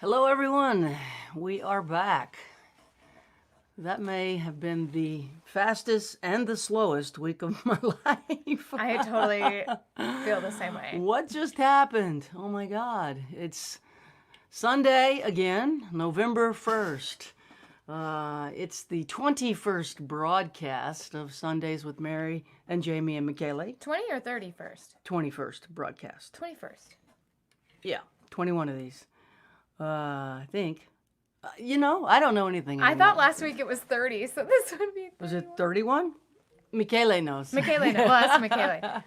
Hello, everyone. We are back. That may have been the fastest and the slowest week of my life. I totally feel the same way. What just happened? Oh my God. It's Sunday again, November 1st. It's the 21st broadcast of Sundays with Mary and Jaimee and Michele. 20 or 31st? 21st broadcast. 21st. Yeah, 21 of these. I think. I don't know anything I anymore. thought last week it was 30, so this would be 31. Was it 31? Michele knows. Michele knows. Well, that's Michele.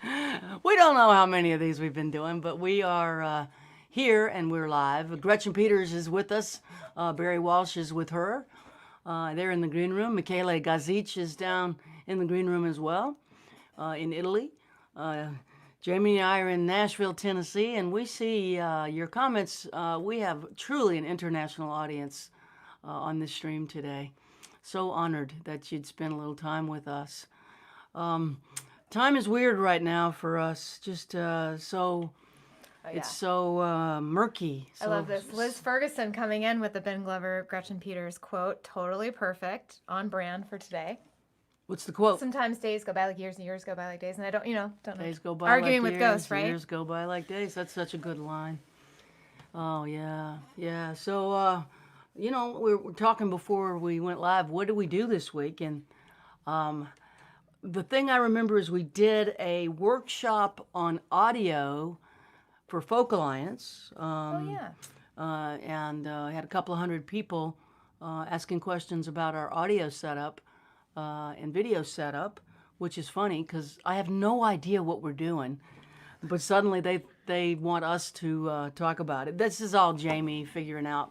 We don't know how many of these we've been doing, but we are here and we're live. Gretchen Peters is with us. Barry Walsh is with her. They're in the green room. Michele Gauthier is down in the green room as well, in Italy. Jaimee and I are in Nashville, Tennessee, and we see your comments. We have truly an international audience on this stream today. So honored that you'd spend a little time with us. Time is weird right now for us. Just it's so murky. I love this. Liz Ferguson coming in with the Ben Glover, Gretchen Peters quote. Totally perfect. On brand for today. What's the quote? Sometimes days go by like years and years go by like days, and I don't know. Days go by Arguing like with years, ghosts, right? Years go by like days. That's such a good line. Oh, yeah. So, we're talking before we went live. What did we do this week? And the thing I remember is we did a workshop on audio for Folk Alliance. And had a couple of hundred people asking questions about our audio setup. And video setup, which is funny because I have no idea what we're doing, but suddenly they want us to talk about it. This is all Jaimee figuring out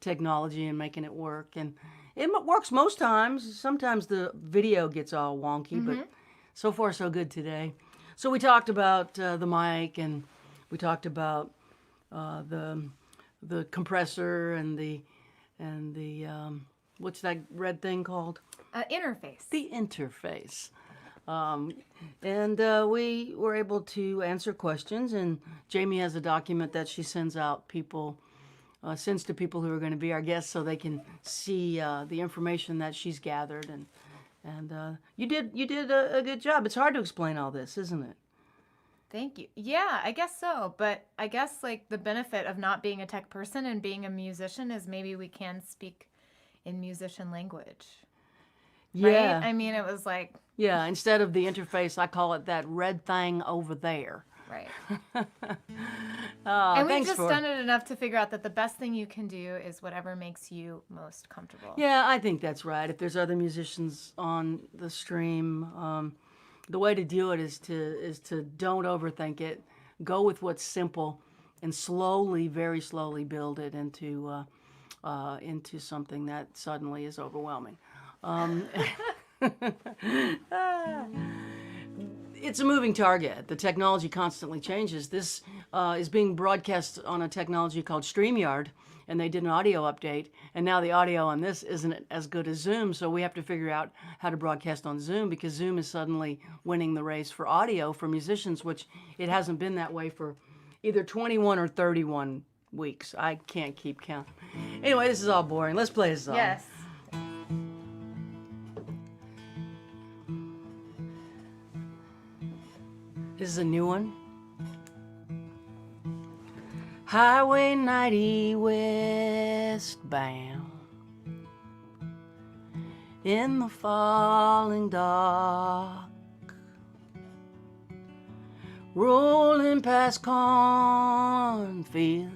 technology and making it work, and it works most times. Sometimes the video gets all wonky, but so far so good today. So we talked about the mic, and we talked about the compressor and the what's that red thing called? Interface. The interface. And we were able to answer questions, and Jaimee has a document that she sends to people who are going to be our guests so they can see the information that she's gathered. And you did a good job. It's hard to explain all this, isn't it? Thank you. Yeah, I guess so. But I guess like the benefit of not being a tech person and being a musician is maybe we can speak in musician language. Yeah. Right? I mean, it was like... Yeah, instead of the interface, I call it that red thing over there. Right. And we've just for... done it enough to figure out that the best thing you can do is whatever makes you most comfortable. Yeah, I think that's right. If there's other musicians on the stream, the way to do it is to don't overthink it. Go with what's simple and slowly, very slowly build it into something that suddenly is overwhelming. It's a moving target. The technology constantly changes. This is being broadcast on a technology called StreamYard, and they did an audio update, and now the audio on this isn't as good as Zoom, so we have to figure out how to broadcast on Zoom, because Zoom is suddenly winning the race for audio for musicians, which it hasn't been that way for either 21 or 31 weeks. I can't keep count. Anyway, this is all boring. Let's play a song. Yes. This is a new one. Highway 90 westbound, in the falling dark, rolling past cornfields,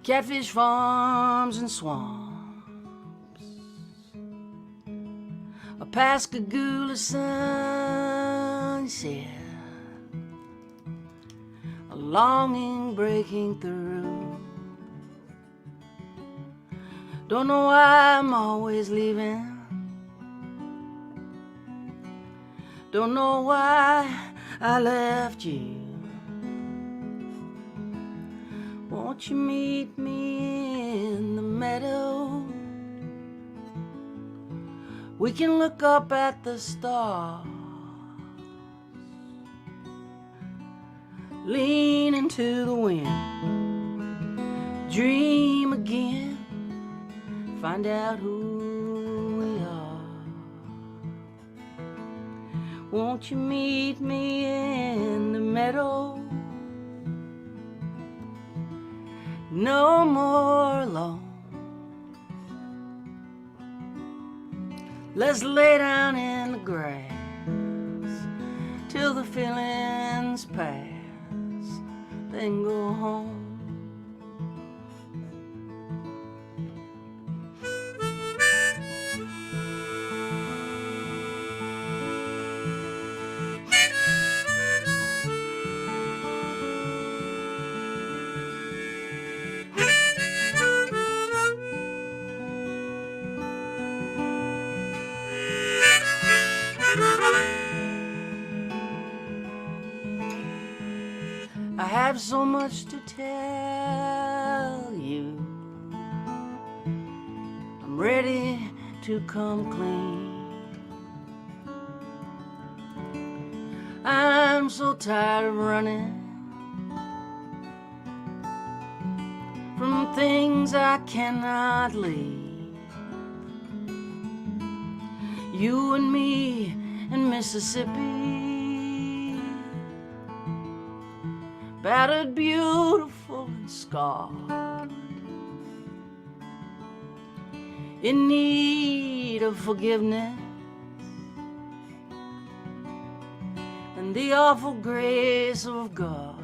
catfish farms and swamps, a Pascagoula sunset, a longing breaking through. Don't know why I'm always leaving. Don't know why I left you. Won't you meet me in the meadow? We can look up at the stars, lean into the wind. dream again, find out who we are. Won't you meet me in the meadow? No more alone. Let's lay down in the grass till the feelings pass, then go home. I have so much to tell you. I'm ready to come clean. I'm so tired of running from things I cannot leave. You and me in Mississippi, battered, beautiful, and scarred, in need of forgiveness and the awful grace of God.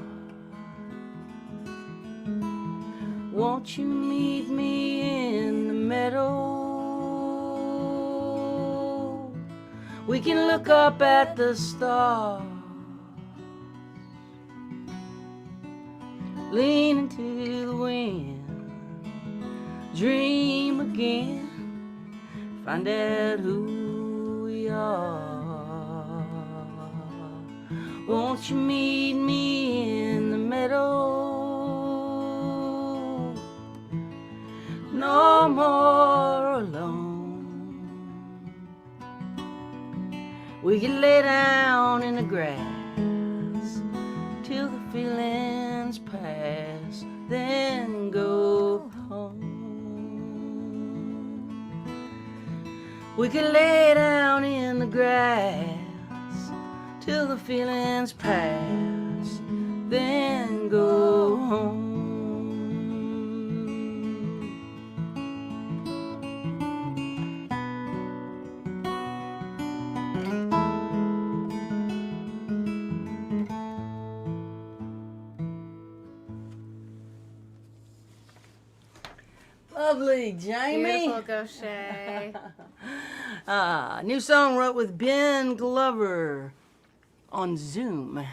Won't you meet me in the meadow? We can look up at the stars, lean into the wind, dream again, find out who we are. Won't you meet me in the meadow? No more alone. We can lay down in the grass till the feelings pass, then go home. We can lay down in the grass till the feelings pass, then go home. Lovely, Jaimee. Beautiful, Gauthier. New song wrote with Ben Glover on Zoom.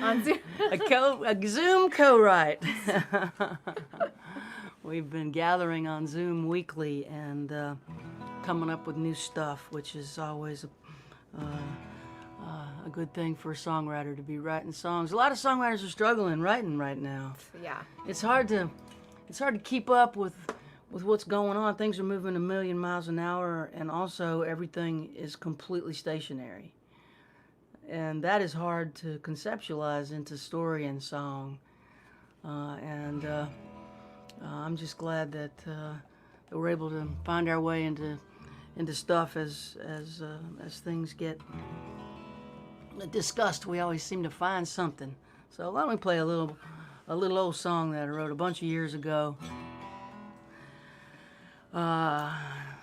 On Zoom. a Zoom co-write. We've been gathering on Zoom weekly and coming up with new stuff, which is always a good thing for a songwriter to be writing songs. A lot of songwriters are struggling writing right now. Yeah. It's hard to keep up with what's going on. Things are moving a million miles an hour, and also everything is completely stationary. And that is hard to conceptualize into story and song. I'm just glad that we're able to find our way into stuff as things get discussed. We always seem to find something. So why don't we play a little old song that I wrote a bunch of years ago.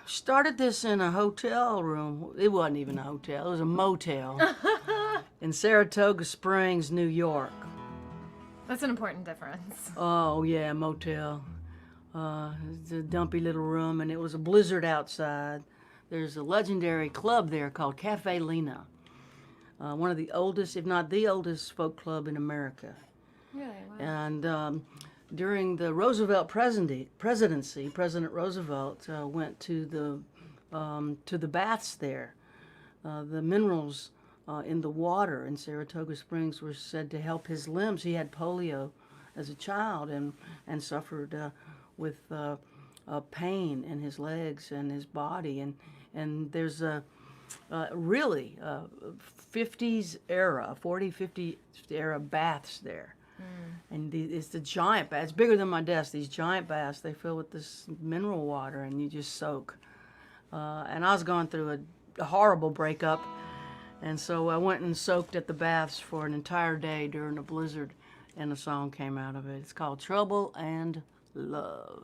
Started this in a hotel room. It wasn't even a hotel, it was a motel in Saratoga Springs, New York. That's an important difference. Oh, yeah, motel. It's a dumpy little room, and it was a blizzard outside. There's a legendary club there called Cafe Lena, one of the oldest, if not the oldest, folk club in America. Really? Wow. And during the Roosevelt presidency, President Roosevelt went to the baths there. The minerals in the water in Saratoga Springs were said to help his limbs. He had polio as a child and suffered with pain in his legs and his body. And there's a really 50s era, 40, 50 era baths there. And it's the giant bass. It's bigger than my desk. These giant bass, they fill with this mineral water, and you just soak. And I was going through a horrible breakup, and so I went and soaked at the baths for an entire day during a blizzard, and a song came out of it. It's called Trouble and Love.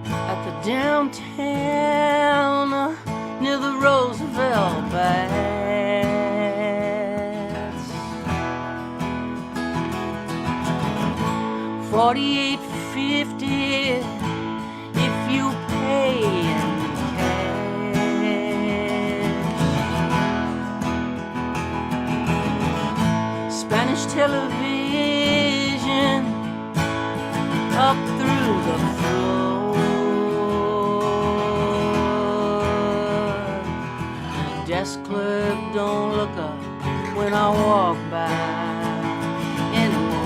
At the downtown near the Roosevelt Baths, 48.50 if you pay in cash. Spanish television up through the floor. Desk clerk don't look up when I walk by anymore.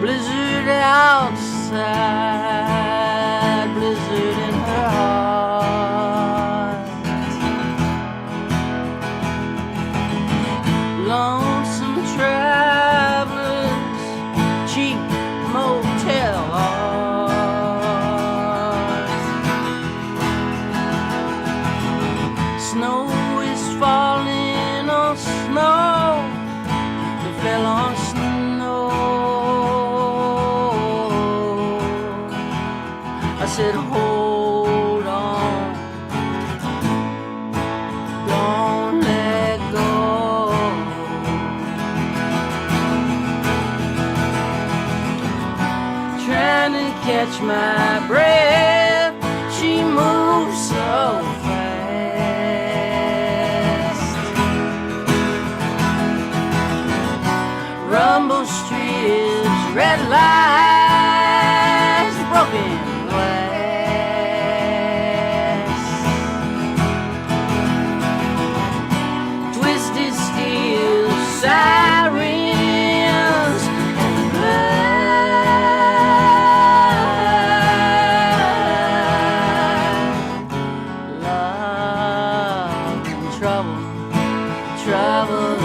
Blizzard outside, blizzard in her heart. Lonesome travelers, cheap motel snow is falling on snow that fell on snow. I said, hold on, don't let go. Trying to catch my breath, she moves so rumble strips, red lights, broken glass, twisted steel sirens and blood, love and trouble, trouble.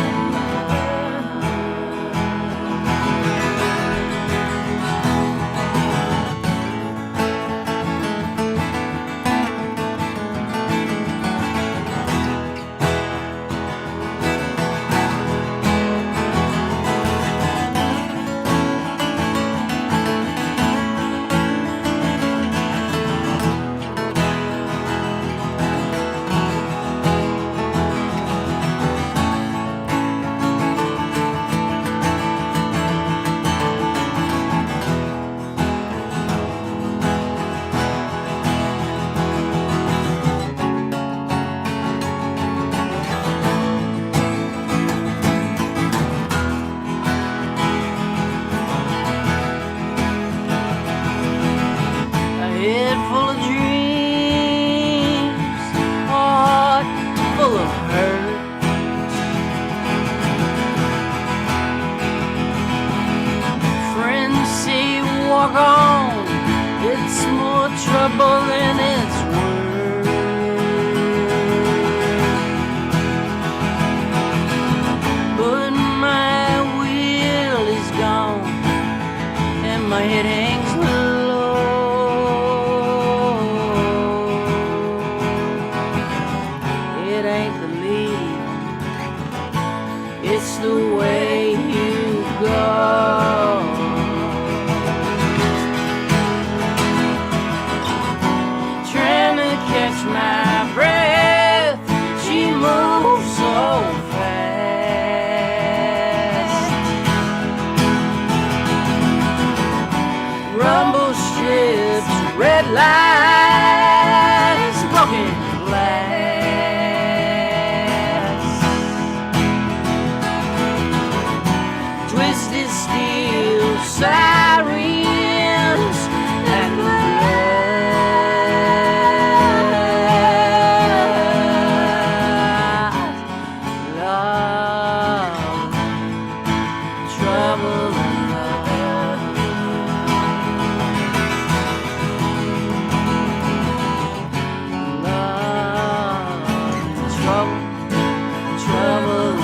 Head full of dreams, heart full of hurt. Friends say walk on, it's more trouble than it's worth. But my will is gone, and my head hangs low. It's the way you go. Trying to catch my breath, she moves so fast. Rumble strips, red lights, broken glass. Twisted steel sirens and blood, love trouble in love.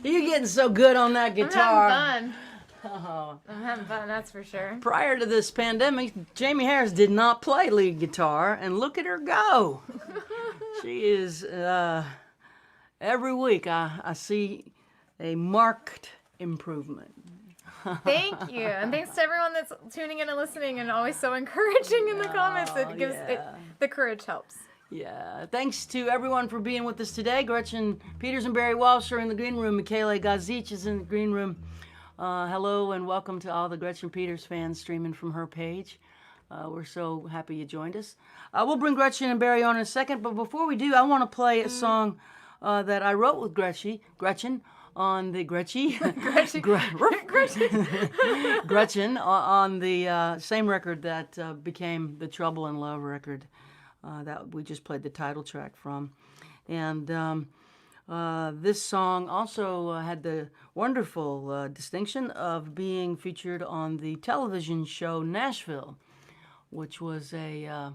You're getting so good on that guitar. I'm having fun. Oh. I'm having fun, that's for sure. Prior to this pandemic, Jaimee Harris did not play lead guitar, and look at her go. She is, every week I see a marked improvement. Thank you. And thanks to everyone that's tuning in and listening and always so encouraging in the comments. It gives the courage helps. Yeah. Thanks to everyone for being with us today. Gretchen Peters and Barry Walsh are in the green room. Michaela Gauthier is in the green room. Hello and welcome to all the Gretchen Peters fans streaming from her page. We're so happy you joined us. We'll bring Gretchen and Barry on in a second, but before we do, I want to play a song that I wrote with Gretchen on the Gretchen on the same record that became the Trouble in Love record that we just played the title track from. And this song also had the wonderful distinction of being featured on the television show Nashville, which was a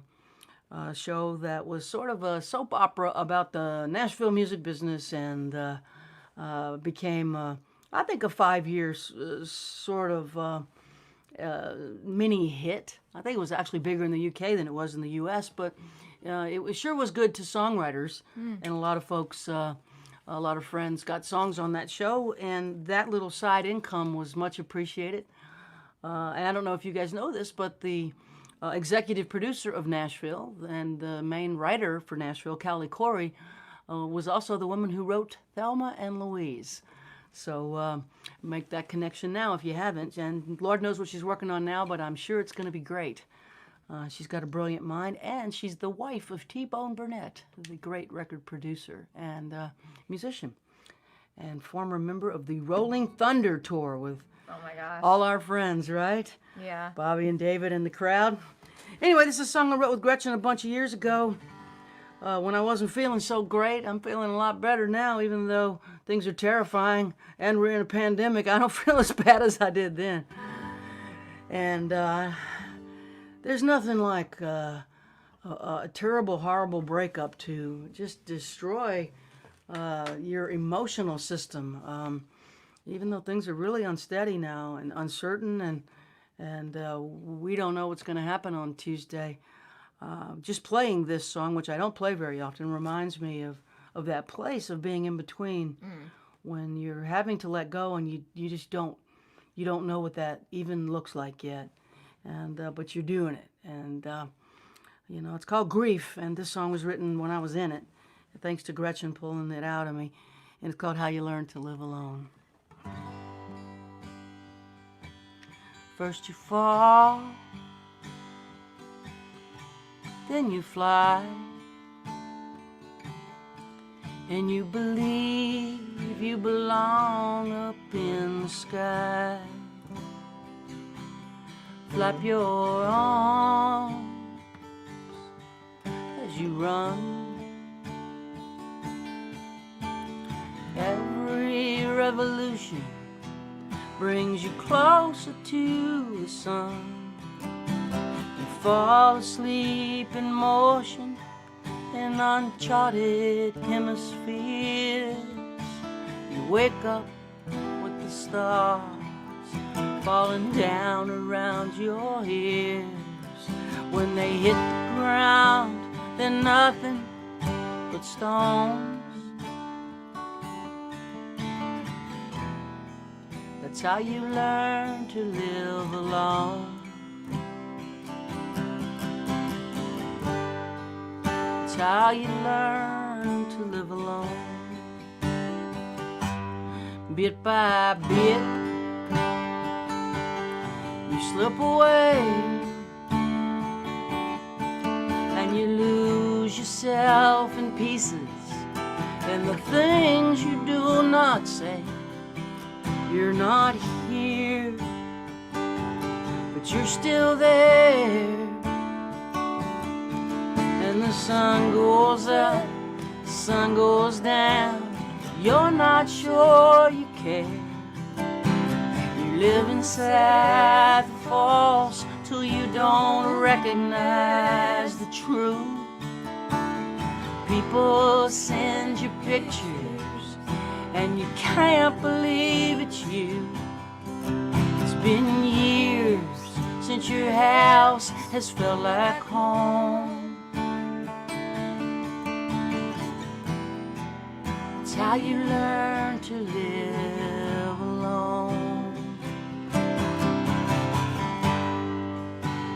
show that was sort of a soap opera about the Nashville music business, and became, I think, a 5-year sort of mini hit. I think it was actually bigger in the UK than it was in the US, but it sure was good to songwriters, and a lot of folks, a lot of friends got songs on that show, and that little side income was much appreciated. And I don't know if you guys know this, but the executive producer of Nashville and the main writer for Nashville, Callie Corey, was also the woman who wrote Thelma and Louise. So make that connection now if you haven't. And Lord knows what she's working on now, but I'm sure it's going to be great. She's got a brilliant mind, and she's the wife of T-Bone Burnett, the great record producer and musician, and former member of the Rolling Thunder Tour with all our friends, right? Yeah. Bobby and David and the crowd. Anyway, this is a song I wrote with Gretchen a bunch of years ago when I wasn't feeling so great. I'm feeling a lot better now, even though things are terrifying and we're in a pandemic. I don't feel as bad as I did then. And there's nothing like a terrible, horrible breakup to just destroy your emotional system. Even though things are really unsteady now and uncertain, and we don't know what's going to happen on Tuesday. Just playing this song, which I don't play very often, reminds me of that place of being in between, when you're having to let go and you just don't know what that even looks like yet, and but you're doing it, and it's called Grief, and this song was written when I was in it, thanks to Gretchen pulling it out of me, and it's called How You Learn to Live Alone. First you fall, then you fly, and you believe you belong up in the sky. Flap your arms as you run. Every revolution brings you closer to the sun. You fall asleep in motion in uncharted hemispheres. You wake up with the stars falling down around your ears. When they hit the ground, they're nothing but stones. That's how you learn to live alone. That's how you learn to live alone. Bit by bit, you slip away, and you lose lose yourself in pieces, and the things you do not say. You're not here, but you're still there. And the sun goes up, the sun goes down, you're not sure you care. You live inside the false till you don't recognize the truth. People send you pictures and you can't believe it's you. It's been years since your house has felt like home. It's how you learn to live alone.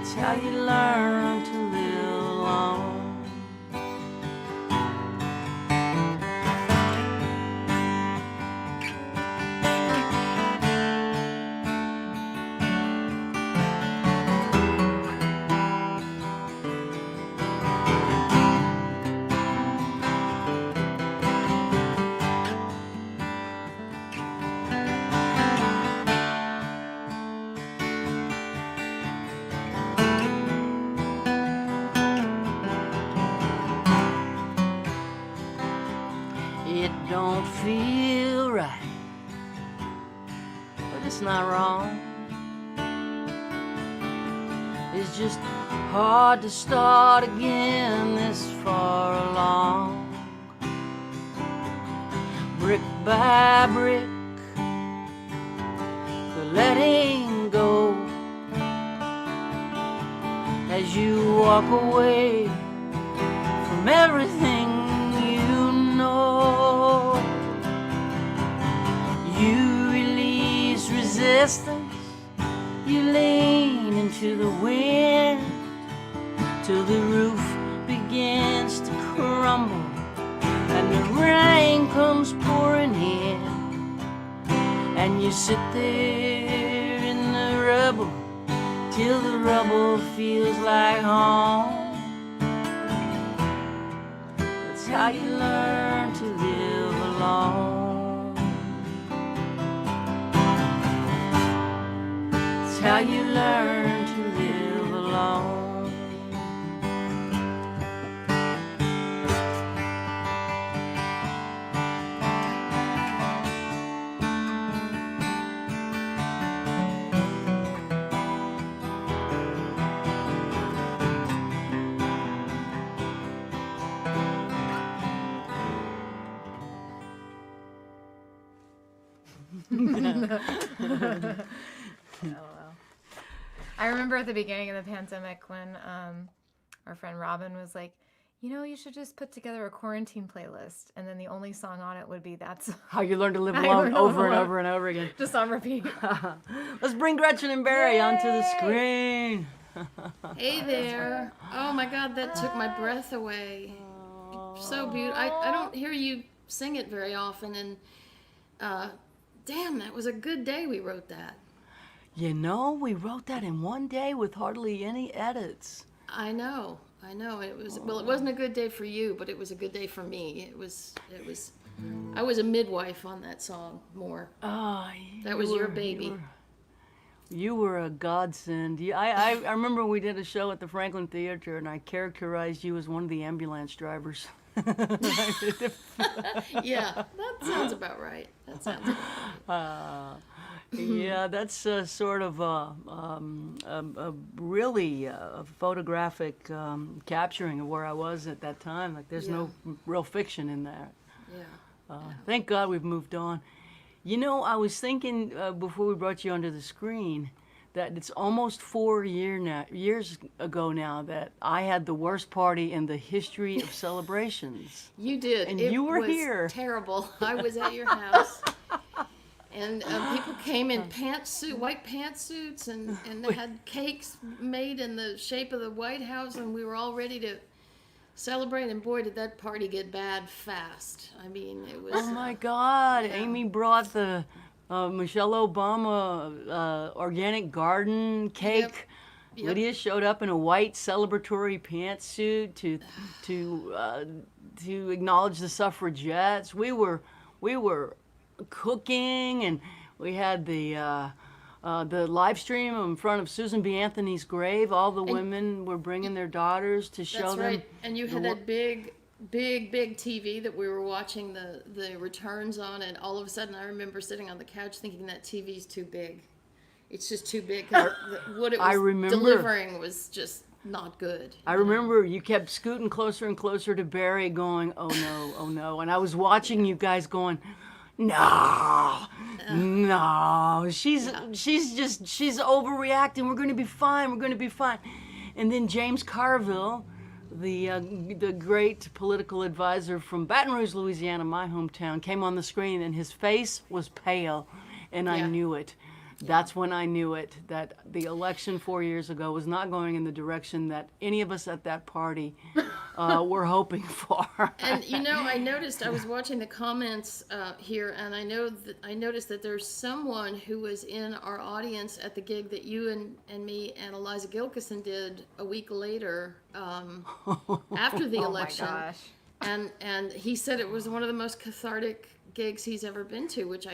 It's how you learn to live alone. It don't feel right, but it's not wrong. It's just hard to start again this far along. Brick by brick, the letting go as you walk away from everything you know. You release resistance, you lean into the wind till the roof begins to crumble and the rain comes pouring in, and you sit there in the rubble till the rubble feels like home. That's how you learn to live alone. That's how you learn to live alone. I remember at the beginning of the pandemic when our friend Robin was like, you know, you should just put together a quarantine playlist, and then the only song on it would be that song. How you learn to live How you alone learn to over live and alone. over and over again. Just on repeat. Let's bring Gretchen and Barry onto the Yay! screen. Hey there. Oh my God, that took my breath away. So beautiful. I don't hear you sing it very often, and damn, that was a good day we wrote that. You know, we wrote that in one day with hardly any edits. I know. It was, well, it wasn't a good day for you, but it was a good day for me. It was, I was a midwife on that song more. Oh, That was your baby. You were a godsend. I remember we did a show at the Franklin Theater, and I characterized you as one of the ambulance drivers. Yeah, that sounds about right. Yeah, that's sort of a really photographic capturing of where I was at that time. Like, there's no real fiction in that. Yeah. Thank God we've moved on. You know, I was thinking before we brought you onto the screen that it's almost 4 years ago now that I had the worst party in the history of celebrations. You did. And it you were was here. Terrible. I was at your house. And people came in white pantsuits, and they had cakes made in the shape of the White House, and we were all ready to celebrate. And boy, did that party get bad fast. I mean, it was. Oh my God! Yeah. Amy brought the Michelle Obama organic garden cake. Yep. Lydia showed up in a white celebratory pantsuit to acknowledge the suffragettes. We were cooking, and we had the live stream in front of Susan B. Anthony's grave. All the women were bringing their daughters to show That's them. right. And you had that big TV that we were watching the returns on, and all of a sudden I remember sitting on the couch thinking that TV's too big. It's just too big. 'Cause what it was delivering was just not good. I remember you kept scooting closer and closer to Barry, going, "Oh no, oh no!" And I was watching you guys going, "No, no, she's overreacting. We're going to be fine. We're going to be fine." And then James Carville, the great political advisor from Baton Rouge, Louisiana, my hometown, came on the screen, and his face was pale, and I knew it. That's when I knew it, that the election 4 years ago was not going in the direction that any of us at that party were hoping for. And I noticed, I was watching the comments here, and I noticed that there's someone who was in our audience at the gig that you and me and Eliza Gilkison did a week later after the election. Oh my gosh. And he said it was one of the most cathartic gigs he's ever been to, which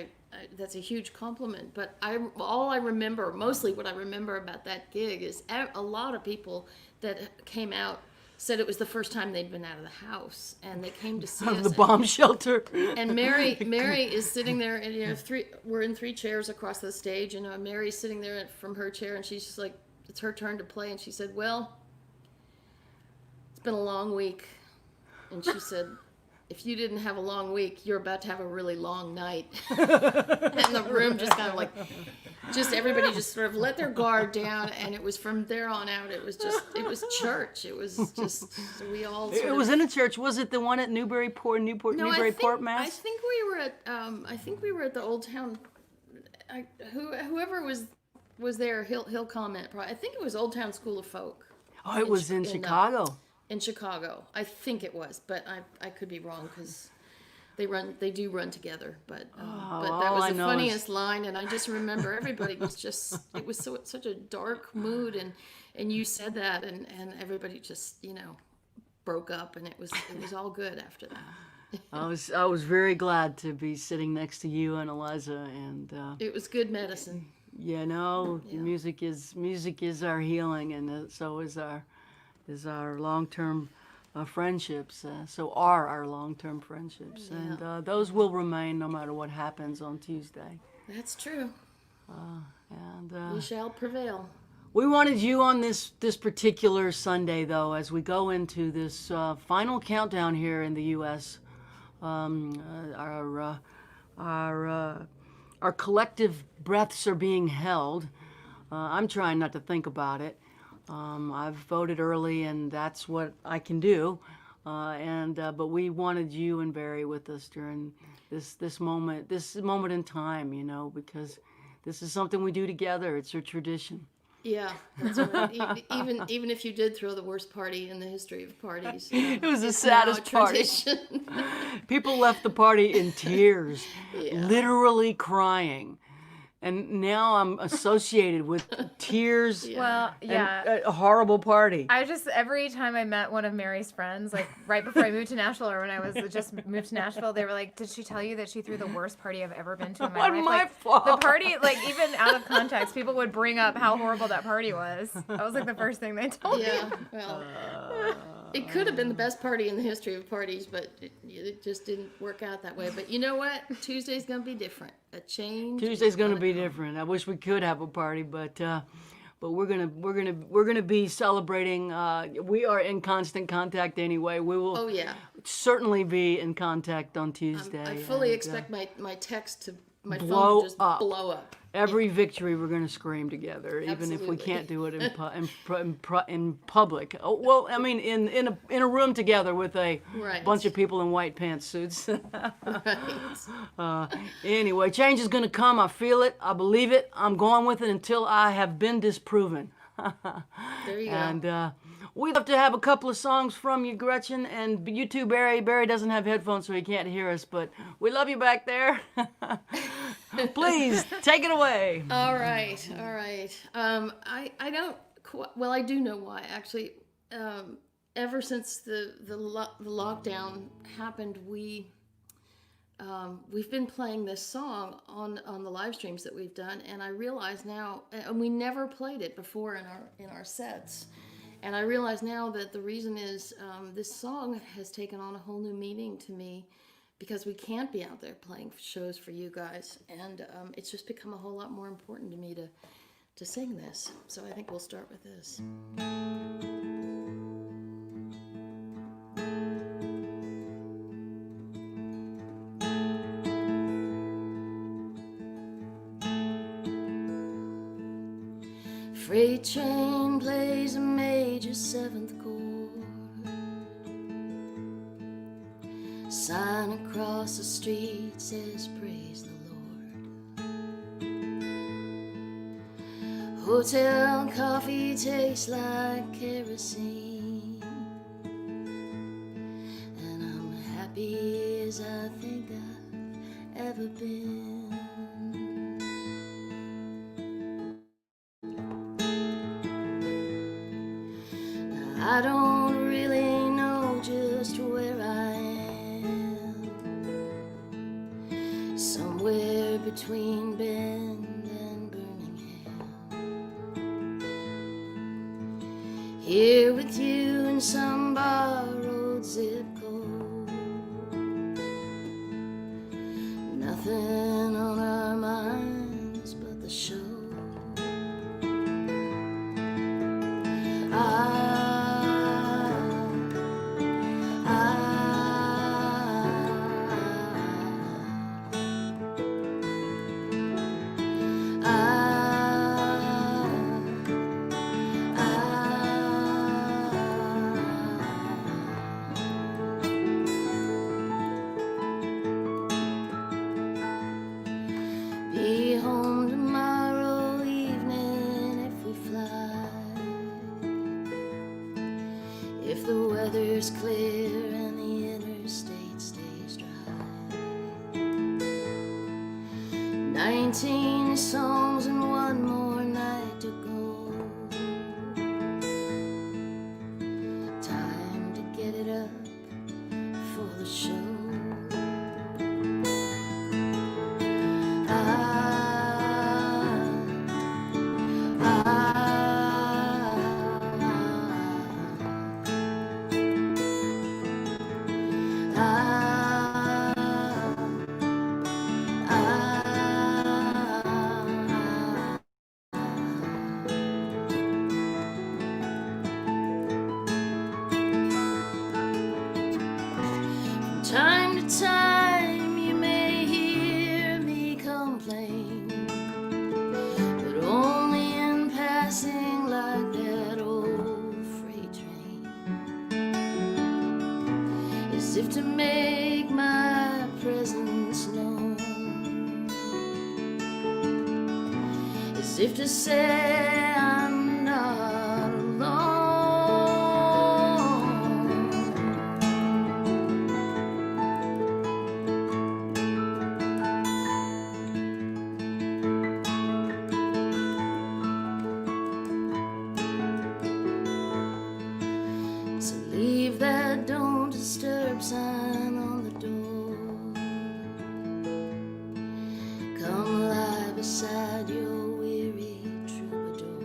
that's a huge compliment. But mostly what I remember about that gig is a lot of people that came out said it was the first time they'd been out of the house, and they came to see Out us. of the bomb shelter. And Mary is sitting there, and we're in 3 chairs across the stage, and Mary's sitting there from her chair, and she's just like, it's her turn to play, and she said, "Well, it's been a long week," and she said, "If you didn't have a long week, you're about to have a really long night." And the room just kind of everybody just sort of let their guard down, and it was from there on out, it was church. It was just, we all It was in a church. Was it the one at Newburyport, Mass? I think we were at the Old Town. Whoever was there, he'll comment. Probably. I think it was Old Town School of Folk. Oh, it was in Chicago. In Chicago, I think it was, but I could be wrong because they do run together. But that was the funniest line, and I just remember everybody was it was such a dark mood, and you said that, and everybody just broke up, and it was all good after that. I was very glad to be sitting next to you and Eliza, and it was good medicine. Music is our healing, and so is our long-term friendships. So are our long-term friendships, and those will remain no matter what happens on Tuesday. That's true. And we shall prevail. We wanted you on this particular Sunday, though, as we go into this final countdown here in the U.S. Our collective breaths are being held. I'm trying not to think about it. I've voted early, and that's what I can do. But we wanted you and Barry with us during this moment in time, because this is something we do together. It's a tradition. Yeah, that's right. Even if you did throw the worst party in the history of parties, it was the saddest party. People left the party in tears, literally crying. And now I'm associated with tears. Well, yeah. And a horrible party. Every time I met one of Mary's friends, like right before I moved to Nashville, or when I was just moved to Nashville, they were like, "Did she tell you that she threw the worst party I've ever been to in my life?" My fault. The party, like even out of context, people would bring up how horrible that party was. That was like the first thing they told me. Yeah, well, it could have been the best party in the history of parties, but it just didn't work out that way. But you know what? Tuesday's gonna be different. A change. Tuesday's gonna be different. I wish we could have a party, but we're gonna be celebrating. We are in constant contact anyway. We will. Oh yeah. Certainly be in contact on Tuesday. I fully expect my text to my blow phone to just up. blow up. Every victory, we're going to scream together, even if we can't do it in public. Oh, well, I mean, in a room together with a bunch of people in white pantsuits. Anyway, change is going to come. I feel it. I believe it. I'm going with it until I have been disproven. There you go. And we'd love to have a couple of songs from you, Gretchen, and you too, Barry. Barry doesn't have headphones, so he can't hear us, but we love you back there. Please, take it away. All right. I don't Well, I do know why. Actually, ever since the lockdown happened, we've been playing this song on the live streams that we've done, and I realize now, and we never played it before in our sets, and I realize now that the reason is this song has taken on a whole new meaning to me, because we can't be out there playing shows for you guys, and it's just become a whole lot more important to me to sing this. So I think we'll start with this. Freight train plays a major seventh chord. Sign across the street says praise the Lord. Hotel coffee tastes like kerosene, and I'm happy as I think I've ever been. I don't really know just where I am, somewhere between Bend and Birmingham, here with you in some borrowed zip code. Nothing on our minds but the show. Be home tomorrow evening if we fly, if the weather's clear and the interstate stays dry. 19 songs and one more night to go. Time to get it up for the show. Time to time you may hear me complain, but only in passing like that old freight train, as if to make my presence known, as if to say I'm not alone. Leave that don't disturb sign on the door. Come lie beside your weary troubadour.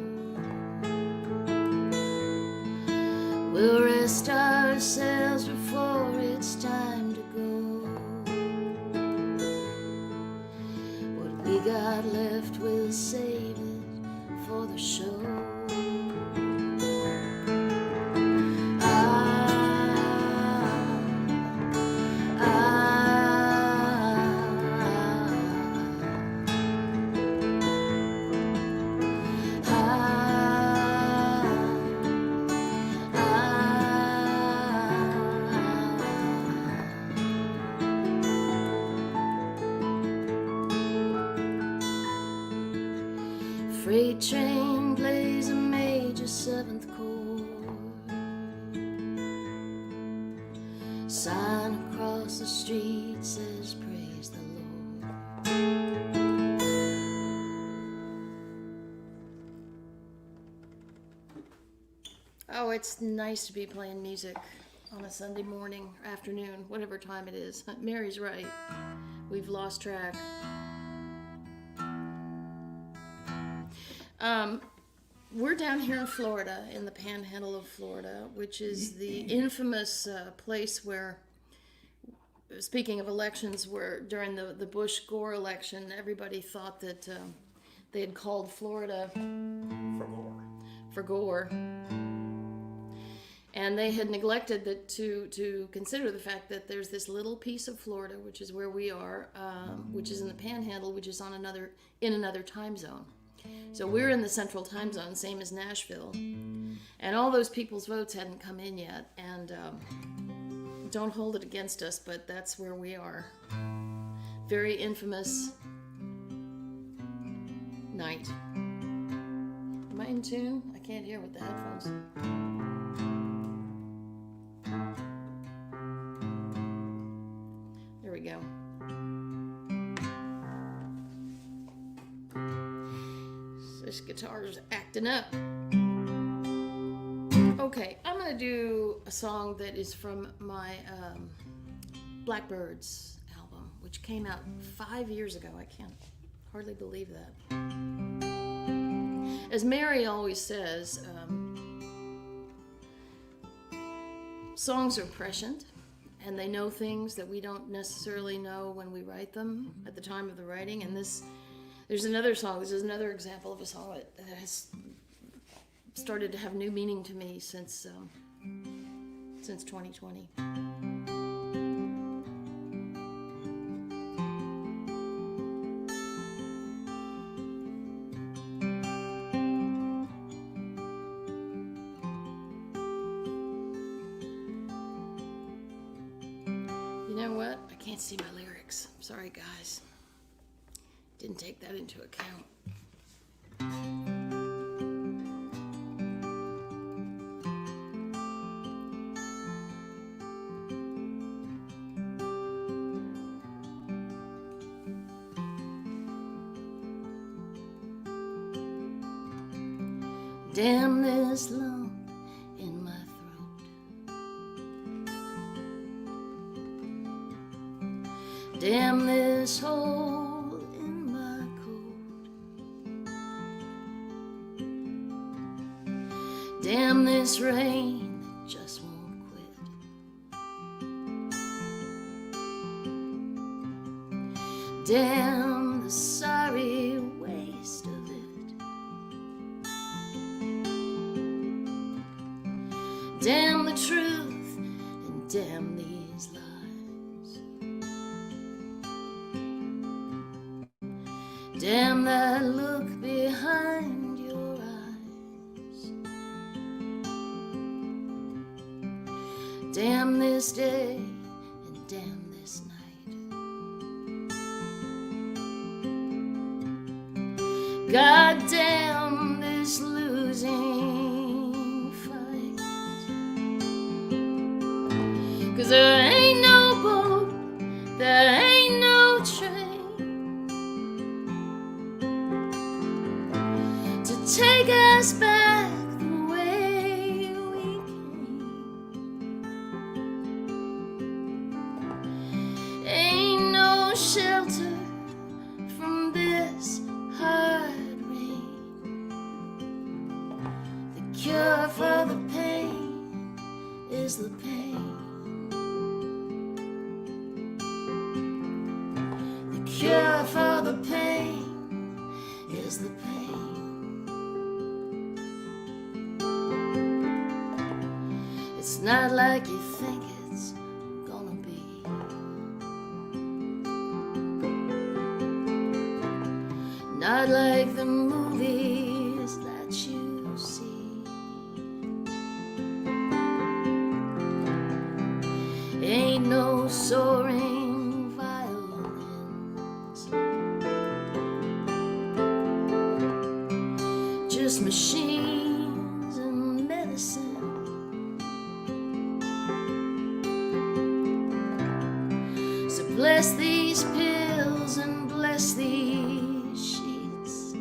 We'll rest ourselves before it's time to go. What we got left, we'll save it for the show. Freight train plays a major seventh chord. Sign across the street says praise the Lord. Oh, it's nice to be playing music on a Sunday morning, afternoon, whatever time it is. Mary's right. We've lost track. We're down here in Florida, in the panhandle of Florida, which is the infamous place where, speaking of elections, where during the Bush-Gore election, everybody thought that they had called Florida for Gore. And they had neglected to consider the fact that there's this little piece of Florida, which is where we are, which is in the panhandle, which is in another time zone. So we're in the central time zone, same as Nashville. And all those people's votes hadn't come in yet. And don't hold it against us, but that's where we are. Very infamous night. Am I in tune? I can't hear with the headphones. There we go. This guitar's acting up. Okay, I'm gonna do a song that is from my Blackbirds album, which came out 5 years ago. I can't hardly believe that. As Mary always says, songs are prescient, and they know things that we don't necessarily know when we write them at the time of the writing. And there's another song. This is another example of a song that has started to have new meaning to me since 2020. You know what? I can't see my lyrics. Sorry, guys. Didn't take that into account. Damn this lump in my throat. Damn this hole in my coat. Damn this rain that just won't quit. Damn the sorry waste of it. Damn the truth and damn these lies. Damn that look behind your eyes. Damn this day and damn this night. God damn this losing fight. 'Cause there ain't no boat, there ain't no train to take us back the way we came. Ain't no shelter from this hard rain. The cure for the pain is the pain. The cure for the pain is the pain. It's not like you think it's gonna be. Not like the movies that you see. Ain't no soaring violins, just machines and medicine. So bless these pills and bless these sheets.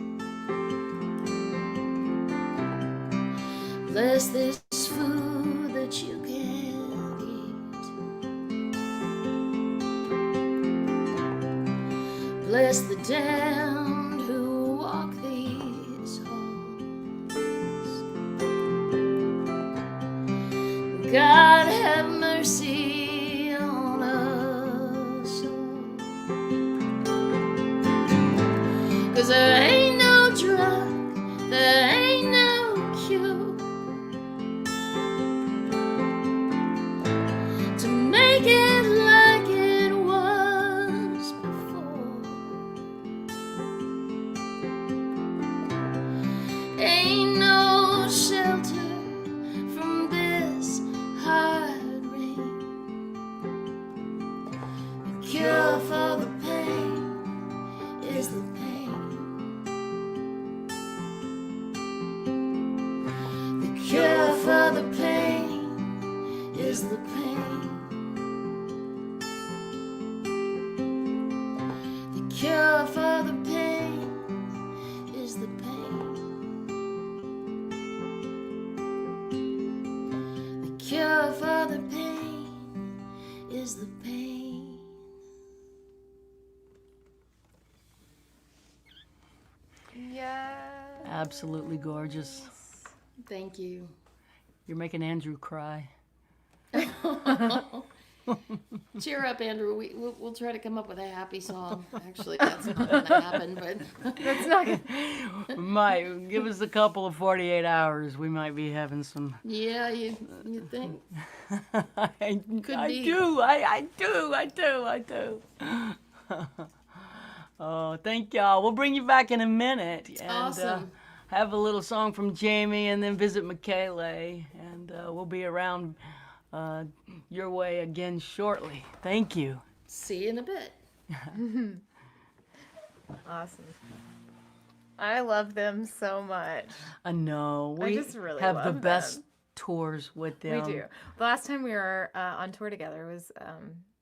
Bless this food Bless the damned who walk these halls. God have mercy on us all. 'Cause there ain't no drug, there ain't no cure to make it like it was before. Ain't no shelter from this hard rain. The cure for the pain is the pain. The cure for the pain is the pain. The cure for the pain is the pain. The cure for the pain is the pain. Yeah. Absolutely gorgeous. Thank you. You're making Andrew cry. Cheer up, Andrew. We'll try to come up with a happy song. Actually, that's not going to happen, but That's not good. Might give us a couple of 48 hours. We might be having some. yeah, you think. I be. do. I do. Oh, thank y'all. We'll bring you back in a minute. And, Awesome. have a little song from Jaimee and then visit Michele. And we'll be around your way again shortly. Thank you. See you in a bit. Awesome. I love them so much. I know. We just really have the love best them. tours with them. We do. The last time we were on tour together was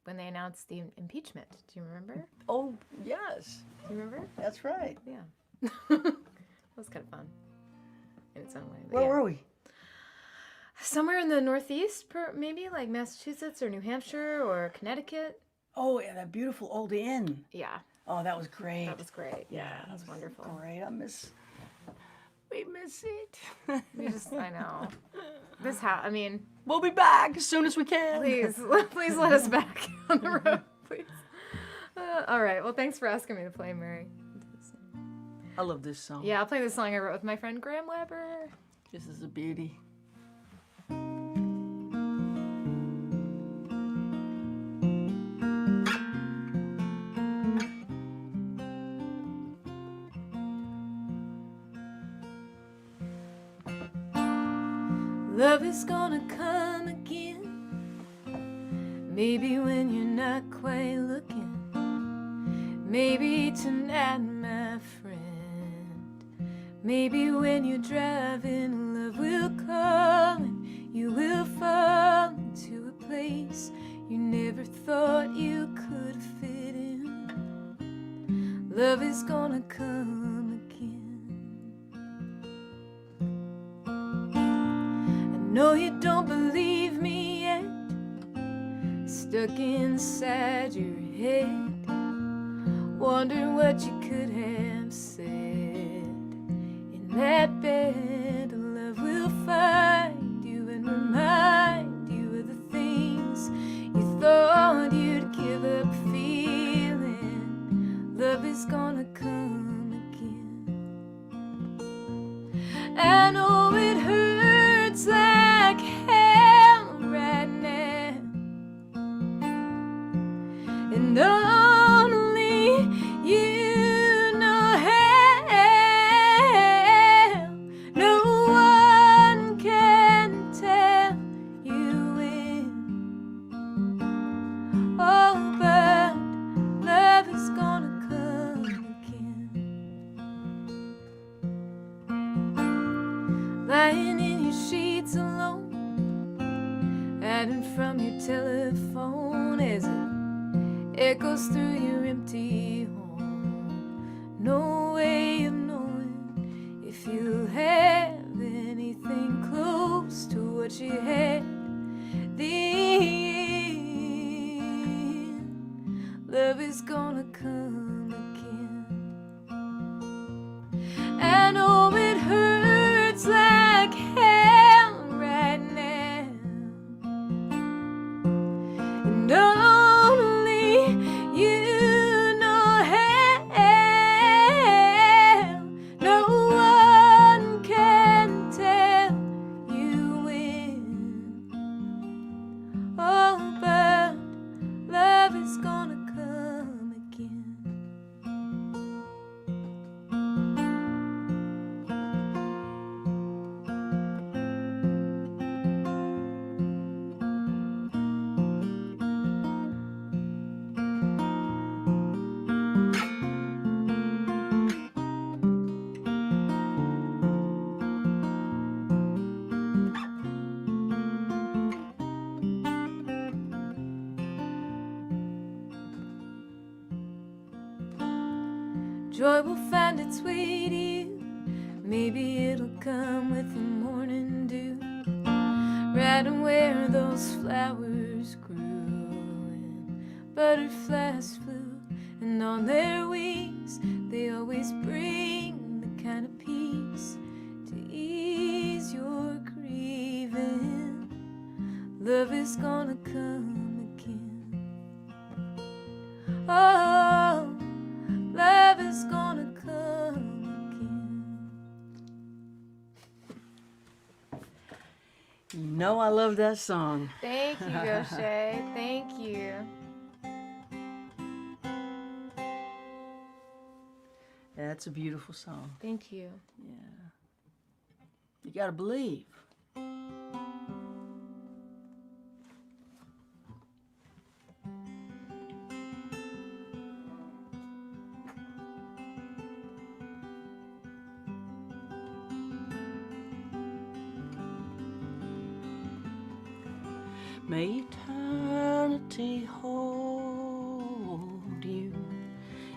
when they announced the impeachment. Do you remember? Oh, yes. Do you remember? That's right. Yeah. That was kind of fun in its own way. but Where yeah. were we? Somewhere in the Northeast, maybe like Massachusetts or New Hampshire or Connecticut. Oh, yeah, that beautiful old inn. Yeah, Oh, that was great. that was great. Yeah, that was wonderful. Great. We miss it. I know. This house, I mean, We'll be back as soon as we can. please let us back on the road, please. All right, well, thanks for asking me to play, Mary. I love this song. Yeah, I'll play this song I wrote with my friend Graham Weber. This is a beauty. Love is gonna come again. Maybe when you're not quite looking. Maybe tonight, my friend. Maybe when you're driving, love will come and you will fall into a place you never thought you could fit in. Love is gonna come again. No, you don't believe me yet. Stuck inside your head. Wonder what you could have said. In that bed, love will find you and remind you of the things you thought you'd give up feeling. Love is gonna come again. I know it hurts like hell right now, and only you know how. No one can tell you when. Oh, but love is gonna come again. Lying in your sheets alone, hiding from your telephone as it echoes through your empty home. No way of knowing if you'll have anything close to what you had then. Love is gonna come again. love is gonna come again. Joy will find its way to you. Maybe it'll come with the morning dew, right where those flowers grew and butterflies flew, and on their wings they always bring the kind of peace to ease your grieving. Love is gonna come again. Oh, love is gonna come again. You know I love that song. Thank you, Gauthier. Thank you. That's a beautiful song. Thank you. Yeah. You gotta believe. May eternity hold you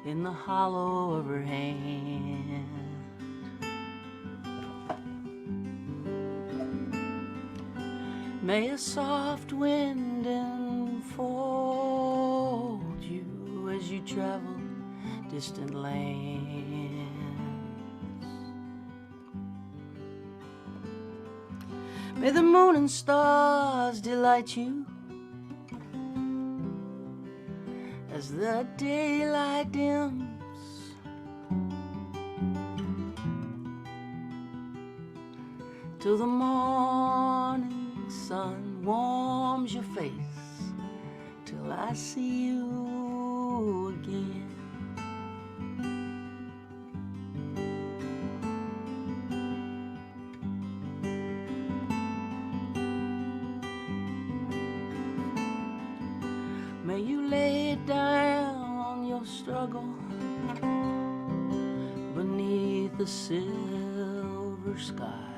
in the hollow of her hand. May a soft wind enfold you as you travel distant lands. May the moon and stars delight you as the daylight dims. Till the morning sun warms your face, till I see you again. May you lay down your struggle beneath the silver sky.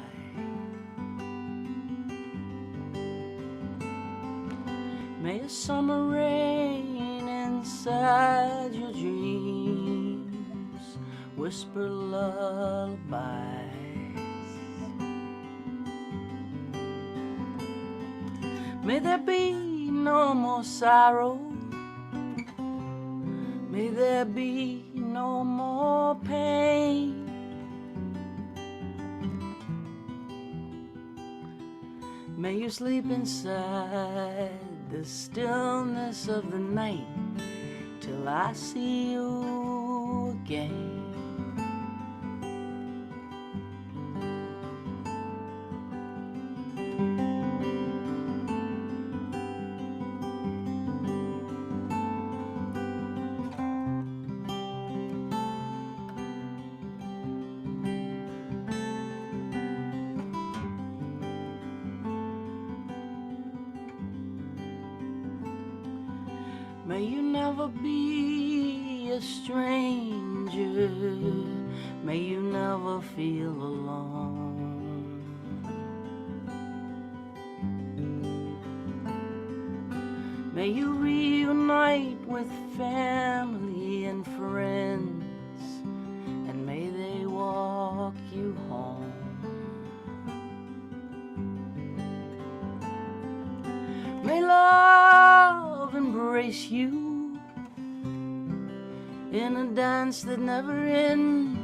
May a summer rain inside your dreams whisper lullabies. May there be no more sorrow. May there be no more pain. May you sleep inside the stillness of the night till I see you again. May you never be a stranger. May you never feel alone. May you reunite with family and friends, and may they walk you home. May love embrace you in a dance that never ends.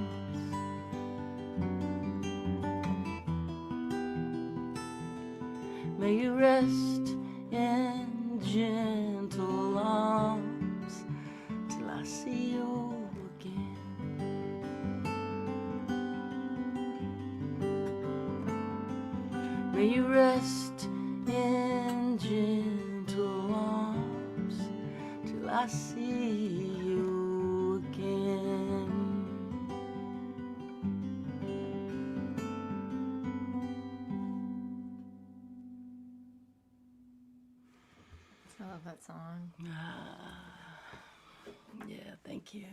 May you rest in gentle arms till I see you again. May you rest in gentle arms till I see you again. I love that song. Yeah, thank you.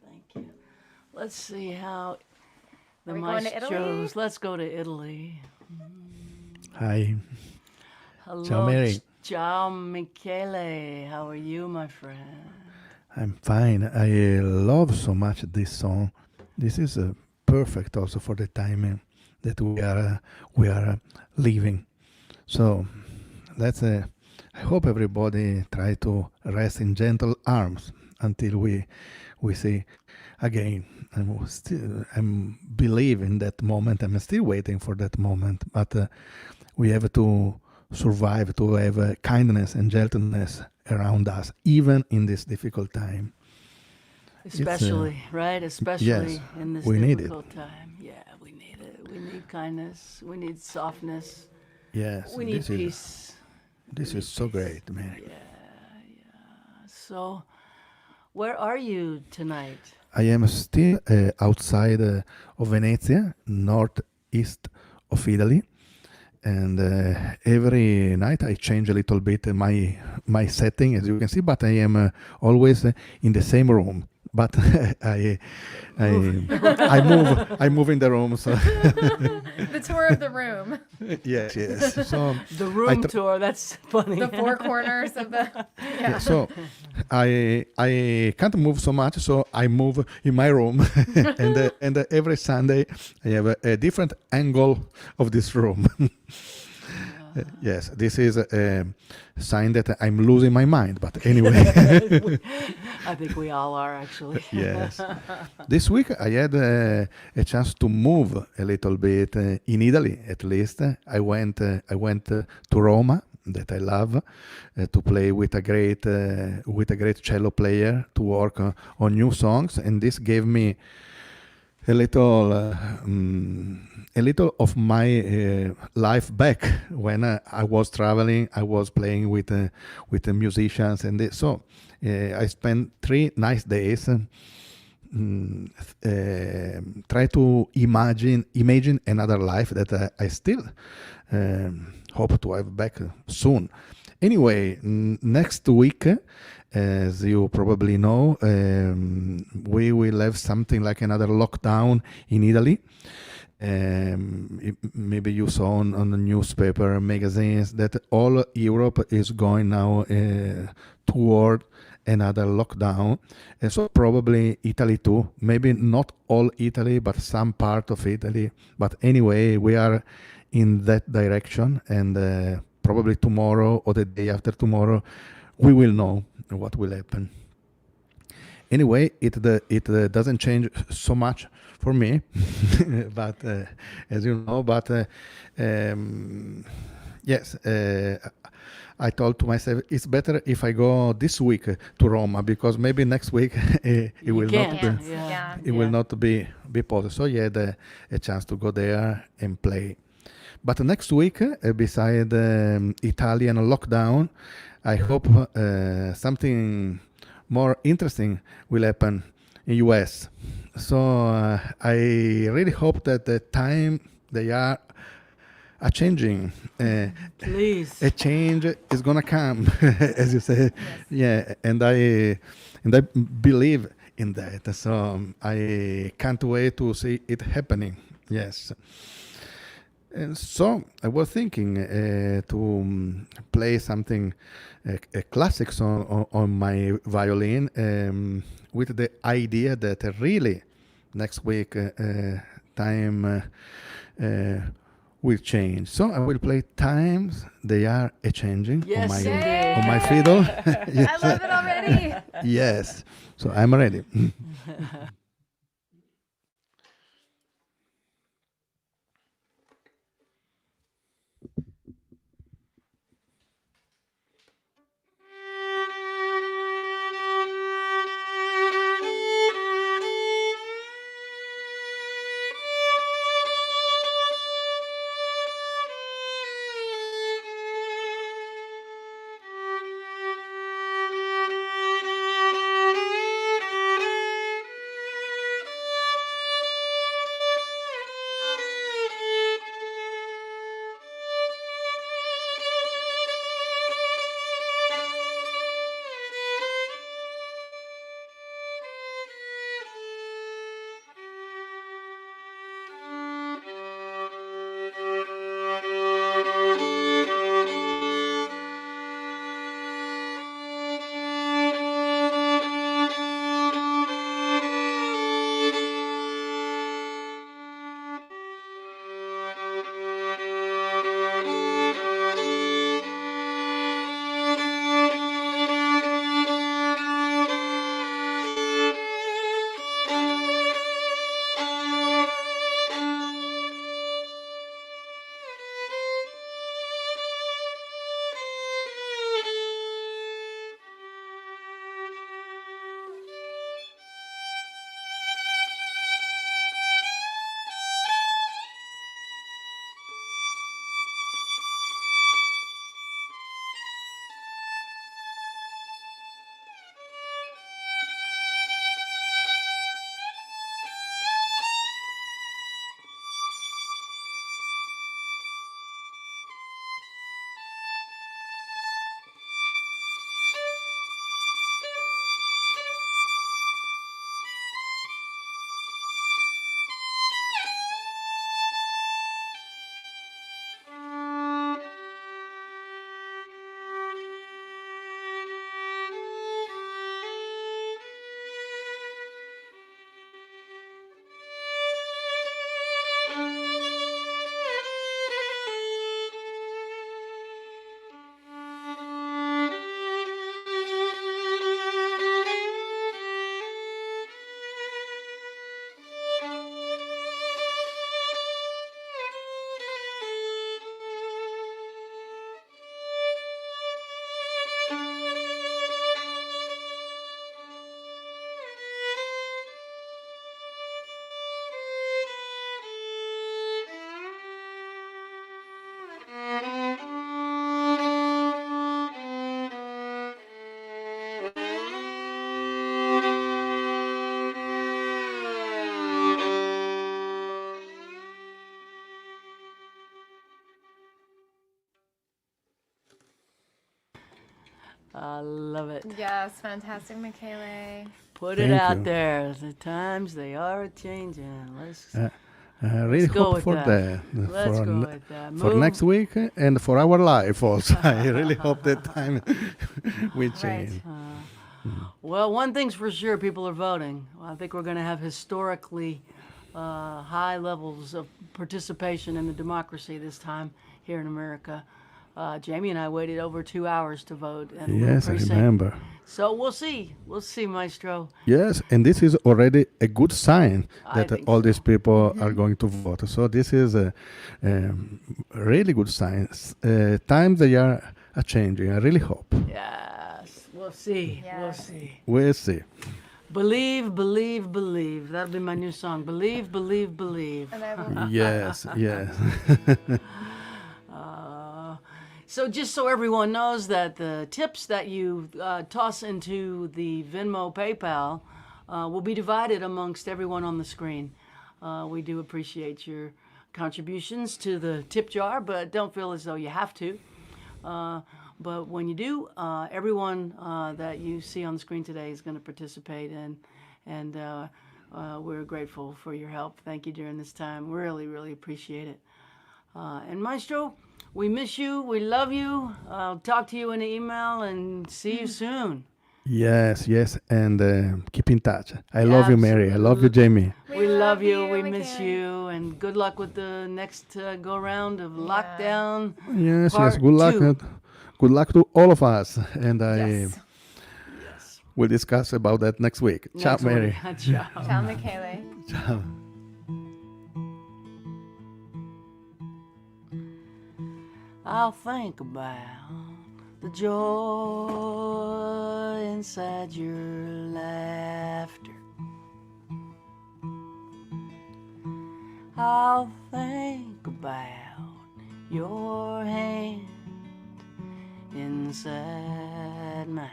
Thank you. Let's see how the Are we going to Italy? maestros. Let's go to Italy. Hi. Ciao, Hello, Mary. ciao, Michele. How are you, my friend? I'm fine. I love so much this song. This is perfect also for the time that we are living. So let's. I hope everybody try to rest in gentle arms until we see again. I'm believing that moment. I'm still waiting for that moment, but we have to survive to have kindness and gentleness around us, even in this difficult time. Especially, right? Especially Yes, in this we need it. difficult time. Yeah, we need it. We need kindness. We need softness. Yes, We need peace. this is so great, Mary. So, where are you tonight? I am still outside of Venezia, northeast of Italy, and every night I change a little bit my setting, as you can see, but I am always in the same room. But I move in the room. So The tour of the room. yes. So The room tour. That's funny. The four corners of the. yeah, so I can't move so much, so I move in my room, and every Sunday I have a different angle of this room. Yes, this is a sign that I'm losing my mind. But anyway, I think we all are actually. yes. This week I had a chance to move a little bit in Italy. At least I went to Roma, that I love, to play with a great cello player, to work on new songs, and this gave me a little of my life back when I was traveling. I was playing with the musicians, and so I spent 3 nice days. Try to imagine another life that I still hope to have back soon. Anyway, next week, as you probably know, we will have something like another lockdown in Italy. Maybe you saw on the newspaper, magazines, that all Europe is going now toward another lockdown, and so probably Italy too. Maybe not all Italy, but some part of Italy. But anyway, we are in that direction, and probably tomorrow or the day after tomorrow, we will know what will happen. Anyway, it doesn't change so much for me, but as you know, but yes, I told to myself it's better if I go this week to Roma, because maybe next week it will can't. not Yeah. it will not be possible. So you had a chance to go there and play. But next week, beside Italian lockdown, I hope something more interesting will happen in US. So I really hope that the time they are changing. Please. A change is gonna come, as you say. Yeah, and I believe in that. So I can't wait to see it happening. Yes. And so I was thinking to play something, a classic song on my violin, with the idea that really next week time will change. So I will play Times They Are a Changing Yes, on indeed. my fiddle. I love it already. Yes. So I'm ready. I love it. Yes, fantastic, Michele. Put it Thank out you. there. The times they are changing. Uh, I Let's really go hope with for that. that Let's go with that. for next Move. week and for our life also. I really hope that time will Right. change. Well, one thing's for sure, people are voting. I think we're going to have historically high levels of participation in the democracy this time here in America. Jaimee and I waited over 2 hours to vote in a little Yes, I precinct. remember. So we'll see. We'll see, Maestro. Yes, and this is already a good sign I that think all so. these people are going to vote. So this is a really good sign. Times they are changing. I really hope. Yes, we'll see. We'll Yes. see. We'll see. Believe, believe, believe. That'll be my new song. Believe, believe, believe. And I will. Yes, yes. So just so everyone knows that the tips that you toss into the Venmo PayPal will be divided amongst everyone on the screen. We do appreciate your contributions to the tip jar, but don't feel as though you have to. But when you do, everyone that you see on the screen today is going to participate, and we're grateful for your help. Thank you during this time. Really, really appreciate it. And Maestro, we miss you. We love you. I'll talk to you in the email and see you soon. Yes, yes, and keep in touch. I love you, Mary. I love you, Jaimee. We love you. We Michele. miss you. And good luck with the next go round of lockdown. Yes, yes. Part Good luck. two. Good luck to all of us. And I Yes. will discuss about that next week. Ciao, Next Mary. one. Ciao. Ciao, Michele. Ciao. I'll think about the joy inside your laughter. I'll think about your hand inside mine.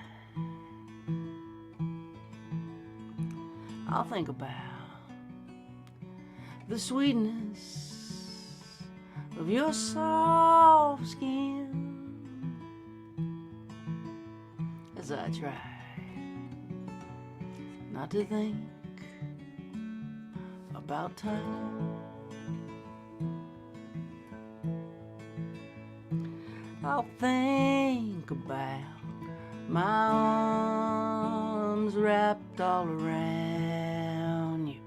I'll think about the sweetness of your soft skin as I try not to think about time. I'll think about my arms wrapped all around you.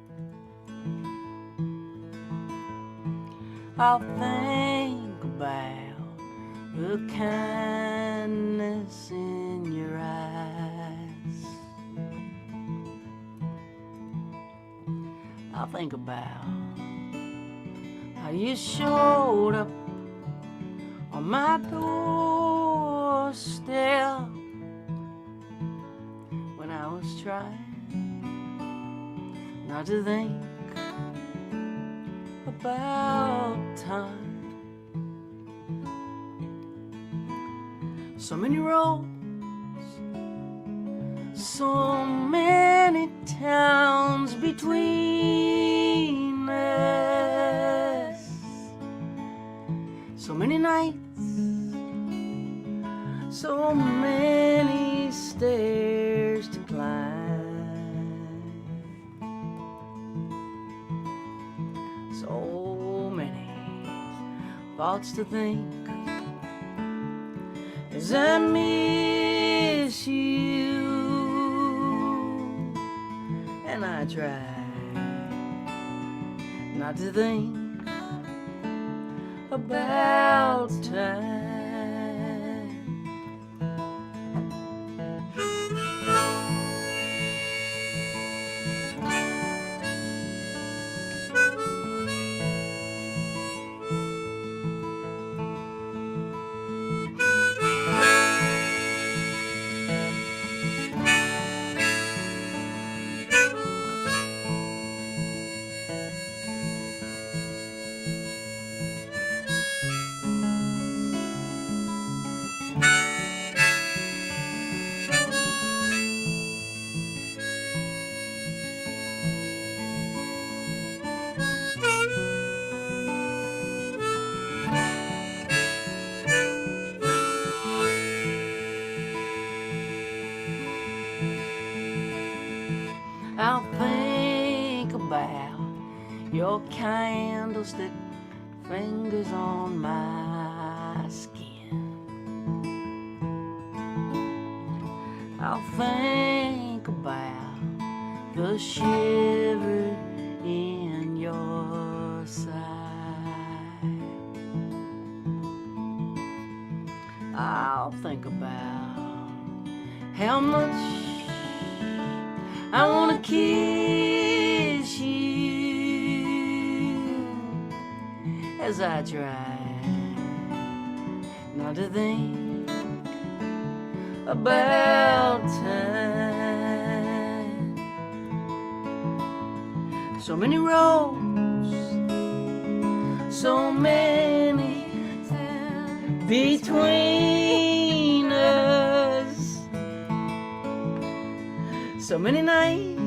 I'll think about the kindness in your eyes. I'll think about how you showed up on my doorstep when I was trying not to think about time. So many roads, so many towns between us, so many nights, so many stairs to climb, so many thoughts to think as I miss you, and I try not to think about time. I'll think about your candlestick fingers on my skin. I'll think about the shiver in your side. I'll think about how much I wanna kiss you as I try not to think about time. So many roads, so many between us, so many nights,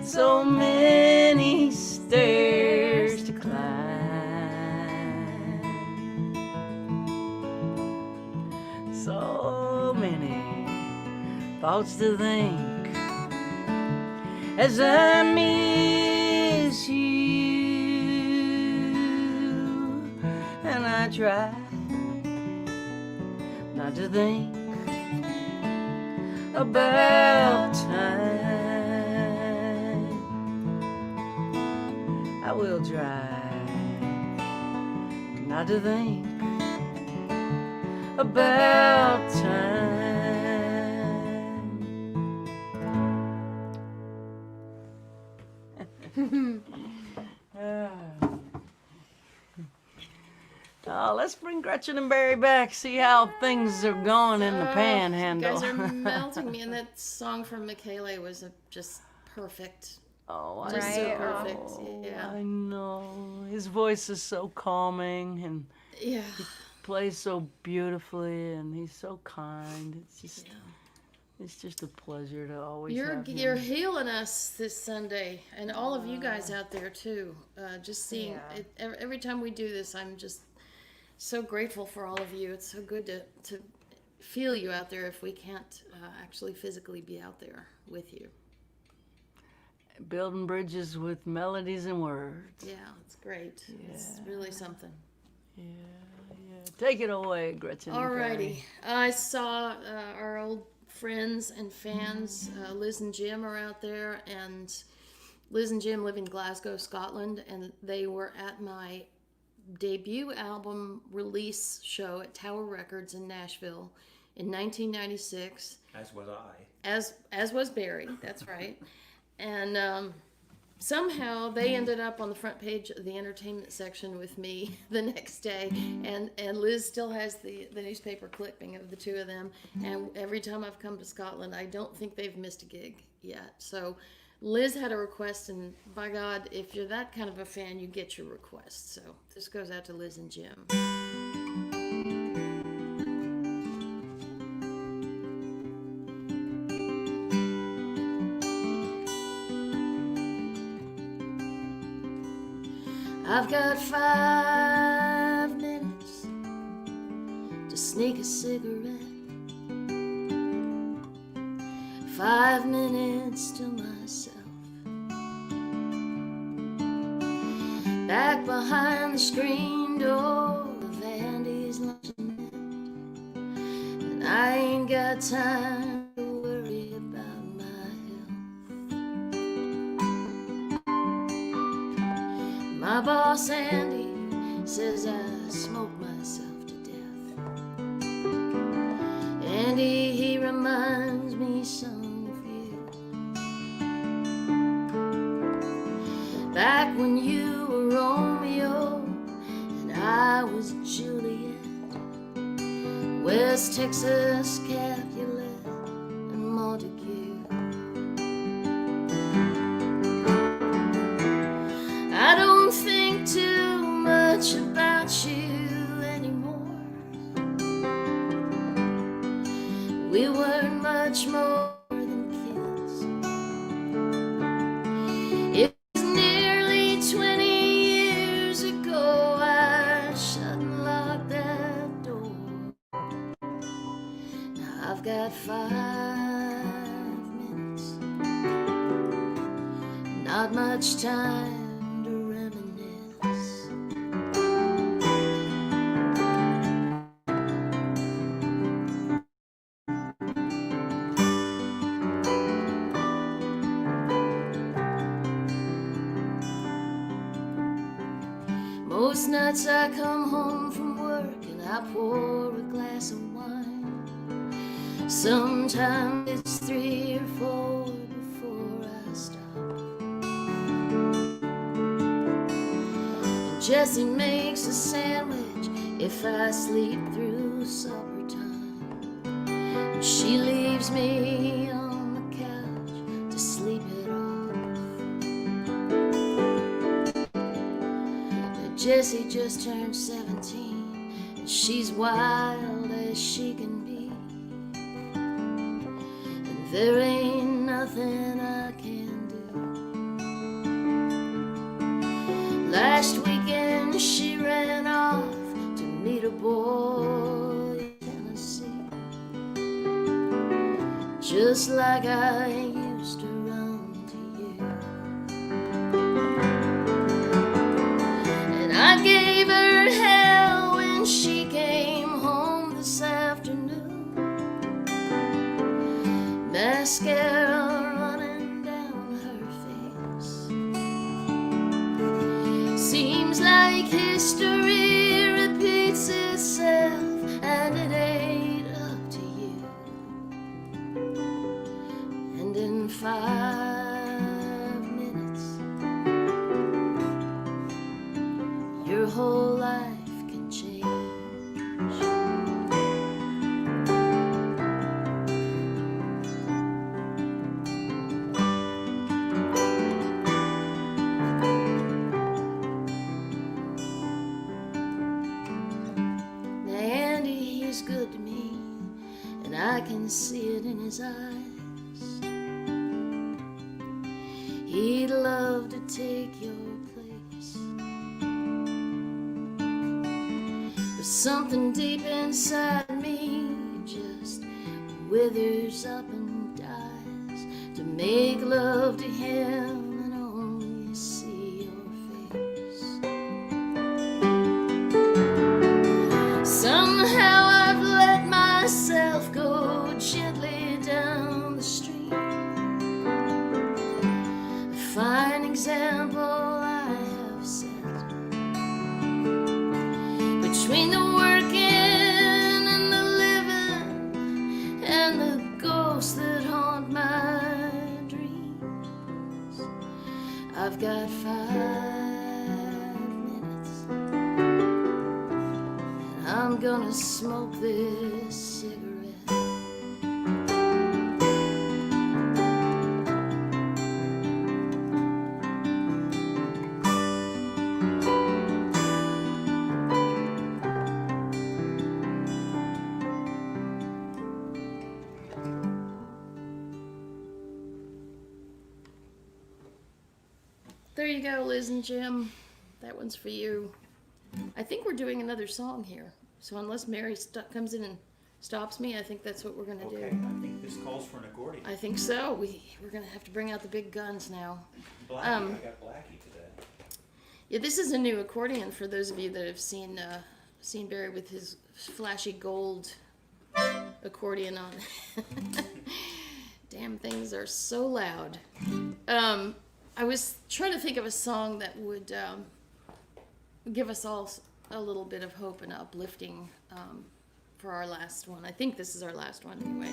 so many stairs to climb, so many thoughts to think as I miss you, and I try not to think about time. I will try not to think about time. Let's bring Gretchen and Barry back, see how things are going in the panhandle. You guys are melting me, and that song from Michele was just perfect. Oh, I Just so Right. perfect. know. Yeah. I know. His voice is so calming and Yeah. plays so beautifully, and he's so kind. It's just a pleasure to always You're have him. you're healing us this Sunday, and all of you guys out there too. Just seeing Yeah. it every time we do this, I'm just so grateful for all of you. It's so good to feel you out there if we can't actually physically be out there with you. Building bridges with melodies and words. Yeah, it's great. It's really something. Yeah. Take it away, Gretchen. and Alrighty, Barry. I saw our old friends and fans, Liz and Jim are out there, and Liz and Jim live in Glasgow, Scotland, and they were at my debut album release show at Tower Records in Nashville in 1996. As was I. As was Barry, that's right. And somehow they ended up on the front page of the entertainment section with me the next day, and Liz still has the newspaper clipping of the two of them, and every time I've come to Scotland, I don't think they've missed a gig yet. So Liz had a request, and by God, if you're that kind of a fan, you get your request. So this goes out to Liz and Jim. I've got 5 minutes to sneak a cigarette, 5 minutes to myself. Back behind the screen door of Andy's luncheonette, and I ain't got time to worry about my health. My boss Andy says I smoke myself to death. Andy, he reminds me some of you. Back when you were Romeo and I was Juliet, West Texas, Capulet, and Montague. I don't think too much about you anymore. We weren't much more than kids. It was nearly 20 years ago I shut and locked that door. Now not much time to reminisce. Most nights I come home from work and I pour a glass of wine. Sometimes it's 3 or 4 before I stop. And Jessie makes a sandwich if I sleep through supper time. And she leaves me on the couch to sleep it off. Jessie just turned 17 and she's wild as she can be. There ain't nothing I can do. Last weekend she ran off to meet a boy in Tennessee, just like I used to run to you. And I gave her hell when she came home this afternoon. Mascara running down her face. Seems like history repeats itself, and it ain't up to you. And in 5 minutes, your whole life can change. Good to me, and I can see it in his eyes. He'd love to take your place, but something deep inside me just withers up and dies to make love to him and only see your face. Somehow myself go gently down the street. A fine example I have set between the working and the living and the ghosts that haunt my dreams. I've got 5 minutes and I'm gonna smoke this cigarette. There you go, Liz and Jim. That one's for you. I think we're doing another song here. So unless Mary comes in and stops me, I think that's what we're going to do. Okay, I think this calls for an accordion. I think so. We're going to have to bring out the big guns now. Blackie, I got Blackie today. Yeah, this is a new accordion for those of you that have seen Barry with his flashy gold accordion on. Damn things are so loud. I was trying to think of a song that would give us all a little bit of hope and uplifting for our last one. I think this is our last one anyway.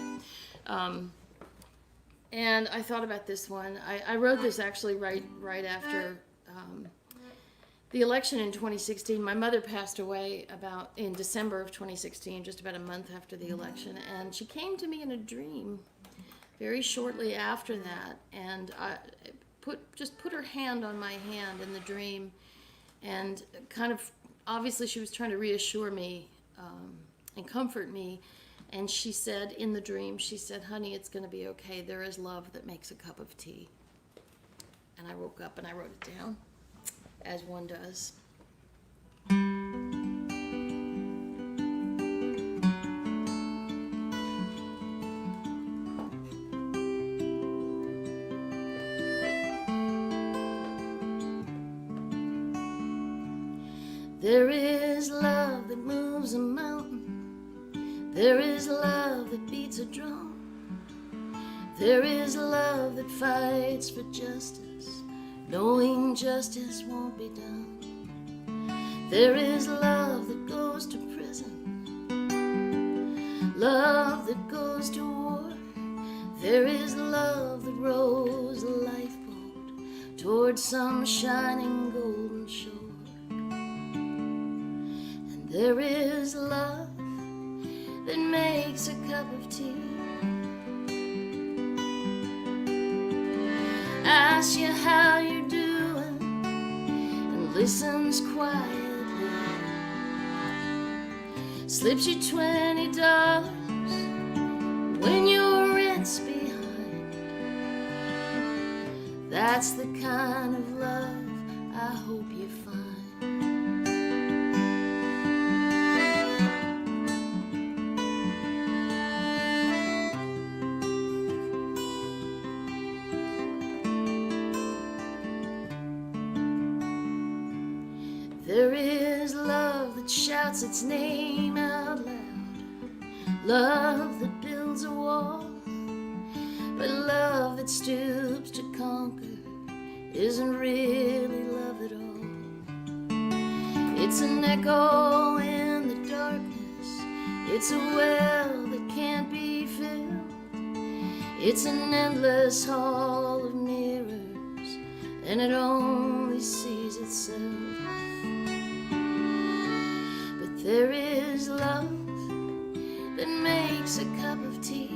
And I thought about this one. I wrote this actually right after the election in 2016. My mother passed away in December of 2016, just about a month after the election, and she came to me in a dream very shortly after that, and put her hand on my hand in the dream, and kind of obviously she was trying to reassure me and comfort me. And she said in the dream, she said, "Honey, it's going to be okay. There is love that makes a cup of tea." And I woke up and I wrote it down, as one does. There is love that moves a mountain. There is love that beats a drum. There is love that fights for justice, knowing justice won't be done. There is love that goes to prison, love that goes to war. There is love that rows a lifeboat towards some shining golden shore. And there is love that makes a cup of tea, asks you how you're doing, and listens quietly, slips you $20 when your rent's behind. That's the kind of love I hope you find. There is love that shouts its name out loud, love that builds a wall, but love that stoops to conquer isn't really love at all. It's an echo in the darkness, it's a well that can't be filled, it's an endless hall of mirrors, and it only sees itself. There is love that makes a cup of tea,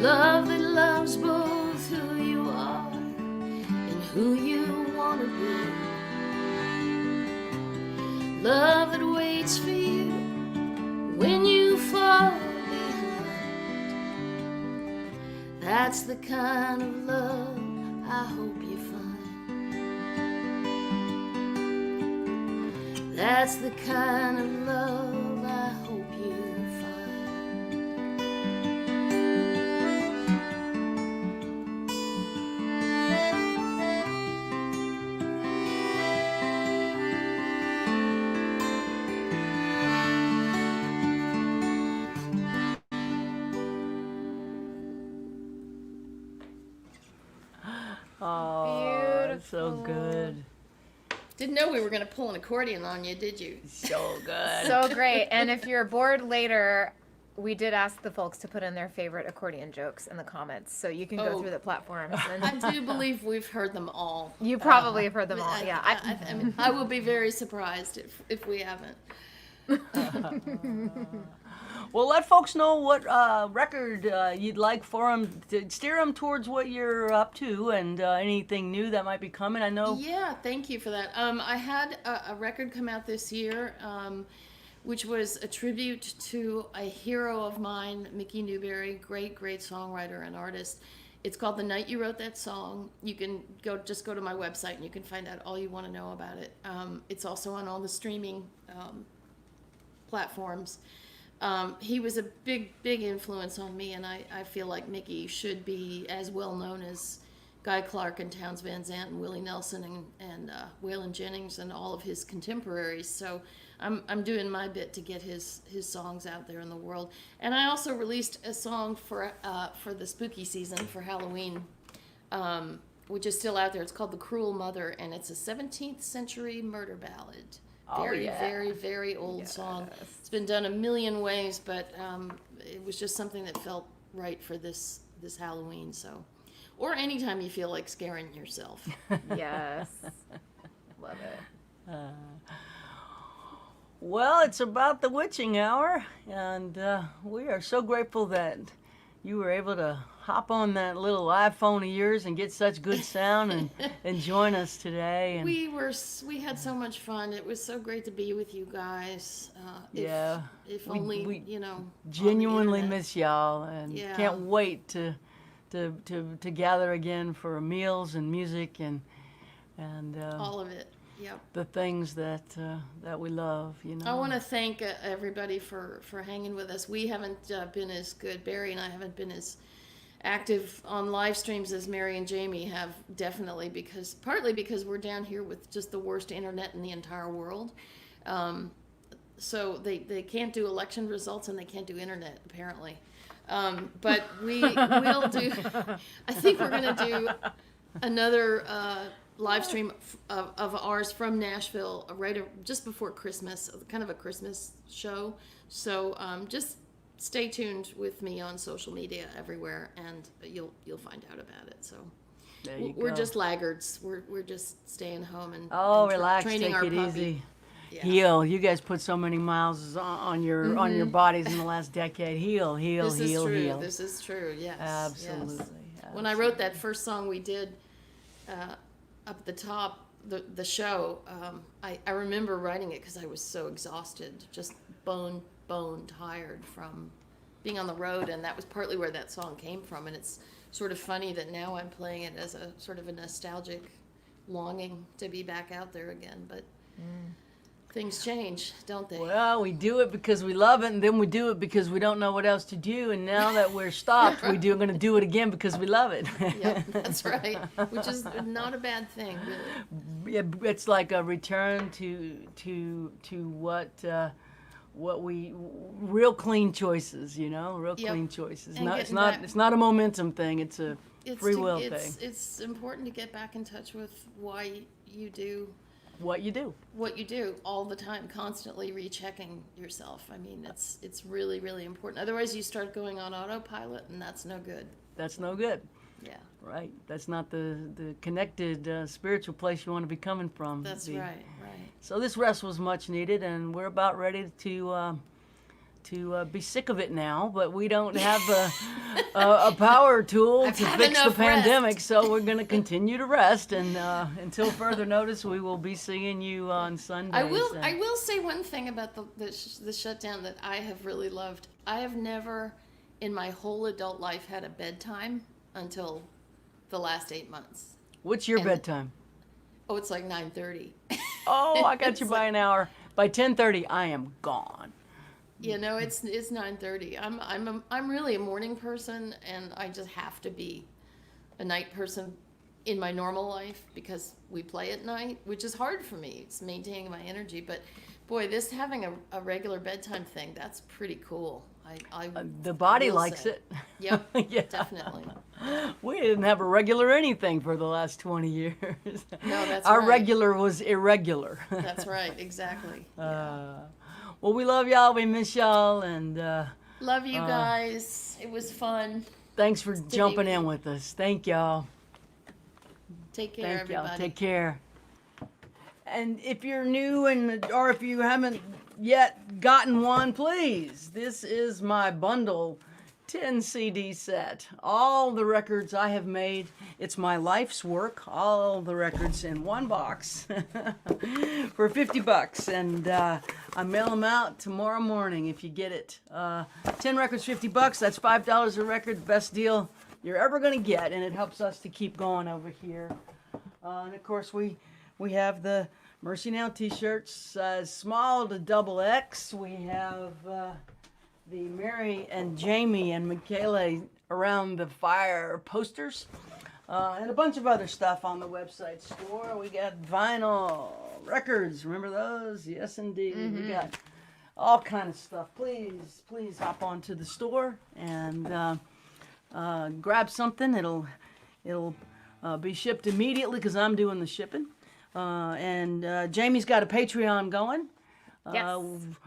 love that loves both who you are and who you want to be, love that waits for you when you fall behind. That's the kind of love I hope you find. That's the kind of love I hope you Oh, that's so good. Didn't know we were going to pull an accordion on you, did you? So good. So great. And if you're bored later, we did ask the folks to put in their favorite accordion jokes in the comments, so you can go through the platforms. And I do believe we've heard them all. you probably have heard them all. Yeah. I mean, I will be very surprised if we haven't. Well, let folks know what record you'd like for them, to steer them towards what you're up to, and anything new that might be coming. I know. Yeah, thank you for that. I had a record come out this year, which was a tribute to a hero of mine, Mickey Newberry, great songwriter and artist. It's called The Night You Wrote That Song. You can just go to my website and you can find out all you want to know about it. It's also on all the streaming platforms. He was a big influence on me, and I feel like Mickey should be as well known as Guy Clark and Townes Van Zandt and Willie Nelson and Waylon Jennings and all of his contemporaries. So I'm doing my bit to get his songs out there in the world. And I also released a song for the spooky season for Halloween, which is still out there. It's called The Cruel Mother, and it's a 17th century murder ballad. Very old song. It's been done a million ways, but it was just something that felt right for this Halloween. So, or anytime you feel like scaring yourself. Yes. Love it. Well, it's about the witching hour, and we are so grateful that you were able to hop on that little iPhone of yours and get such good sound and join us today. And We had so much fun. It was so great to be with you guys. If We- only we you know. genuinely on the internet. miss y'all, and Yeah. can't wait to gather again for meals and music and All of it. Yep. the things that we love. You know. I want to thank everybody for hanging with us. We haven't been as good. Barry and I haven't been as active on live streams as Mary and Jaimee have, definitely, partly because we're down here with just the worst internet in the entire world. So they can't do election results and they can't do internet, apparently. But we will do, I think we're going to do another live stream of ours from Nashville just before Christmas, kind of a Christmas show. So just stay tuned with me on social media everywhere, and you'll find out about it. So we're just laggards. We're just staying home and relax, training take our it puppy. easy. Yeah. Heal. You guys put so many miles on your bodies in the last decade. Heal. This is true. Heal. This is true. Yes. Absolutely. Yes. When I wrote that first song we did up at the top, the show, I remember writing it because I was so exhausted, just bone tired from being on the road, and that was partly where that song came from. And it's sort of funny that now I'm playing it as a sort of a nostalgic longing to be back out there again. But things change, don't they? Well, we do it because we love it, and then we do it because we don't know what else to do. And now that we're stopped, we're going to do it again because we love it. Yep, that's right. Which is not a bad thing, really. Yeah, it's like a return to what we real clean choices, real Yep. clean choices. And It's getting not back- it's not a momentum thing. It's a free will thing. It's important to get back in touch with why you do What you do. what you do all the time, constantly rechecking yourself. I mean, it's really, really important. Otherwise, you start going on autopilot, and that's no good. That's no good. Yeah, Right. That's not the connected spiritual place you want to be coming from. that's The- right. So this rest was much needed, and we're about ready to be sick of it now. But we don't have a power tool I've to had fix the enough rest. pandemic, so we're going to continue to rest. And until further notice, we will be seeing you on Sundays. I will say one thing about the shutdown that I have really loved. I have never, in my whole adult life, had a bedtime until the last 8 months. What's your and- bedtime? Oh, it's like 9:30. Oh, I got you It's by an hour. By 10:30, I am gone. It's 9:30. I'm really a morning person, and I just have to be a night person in my normal life because we play at night, which is hard for me. It's maintaining my energy, but boy, this having a regular bedtime thing, that's pretty cool. I The body will likes say. it. Yep, Yeah. definitely. We didn't have a regular anything for the last 20 years. No, that's Our right. regular was irregular. That's right, exactly. Well, we love y'all. We miss y'all. And Love you guys. It was fun. thanks for jumping with in you. with us. Thank y'all. Take care, Thank y'all. everybody. Take care. And if you're new or if you haven't yet gotten one, please, this is my bundle 10 CD set. All the records I have made. It's my life's work. All the records in one box for $50. And I mail them out tomorrow morning if you get it. 10 records, $50. That's $5 a record. Best deal you're ever going to get. And it helps us to keep going over here. And of course, we have the Mercy Now t-shirts, size small to double X. We have the Mary and Jaimee and Michaela Around the Fire posters, and a bunch of other stuff on the website store. We got vinyl records. Remember those? Yes, indeed. We got all kind of stuff. Please hop onto the store and grab something. It'll be shipped immediately because I'm doing the shipping. And Jaimee's got a Patreon going. Yes.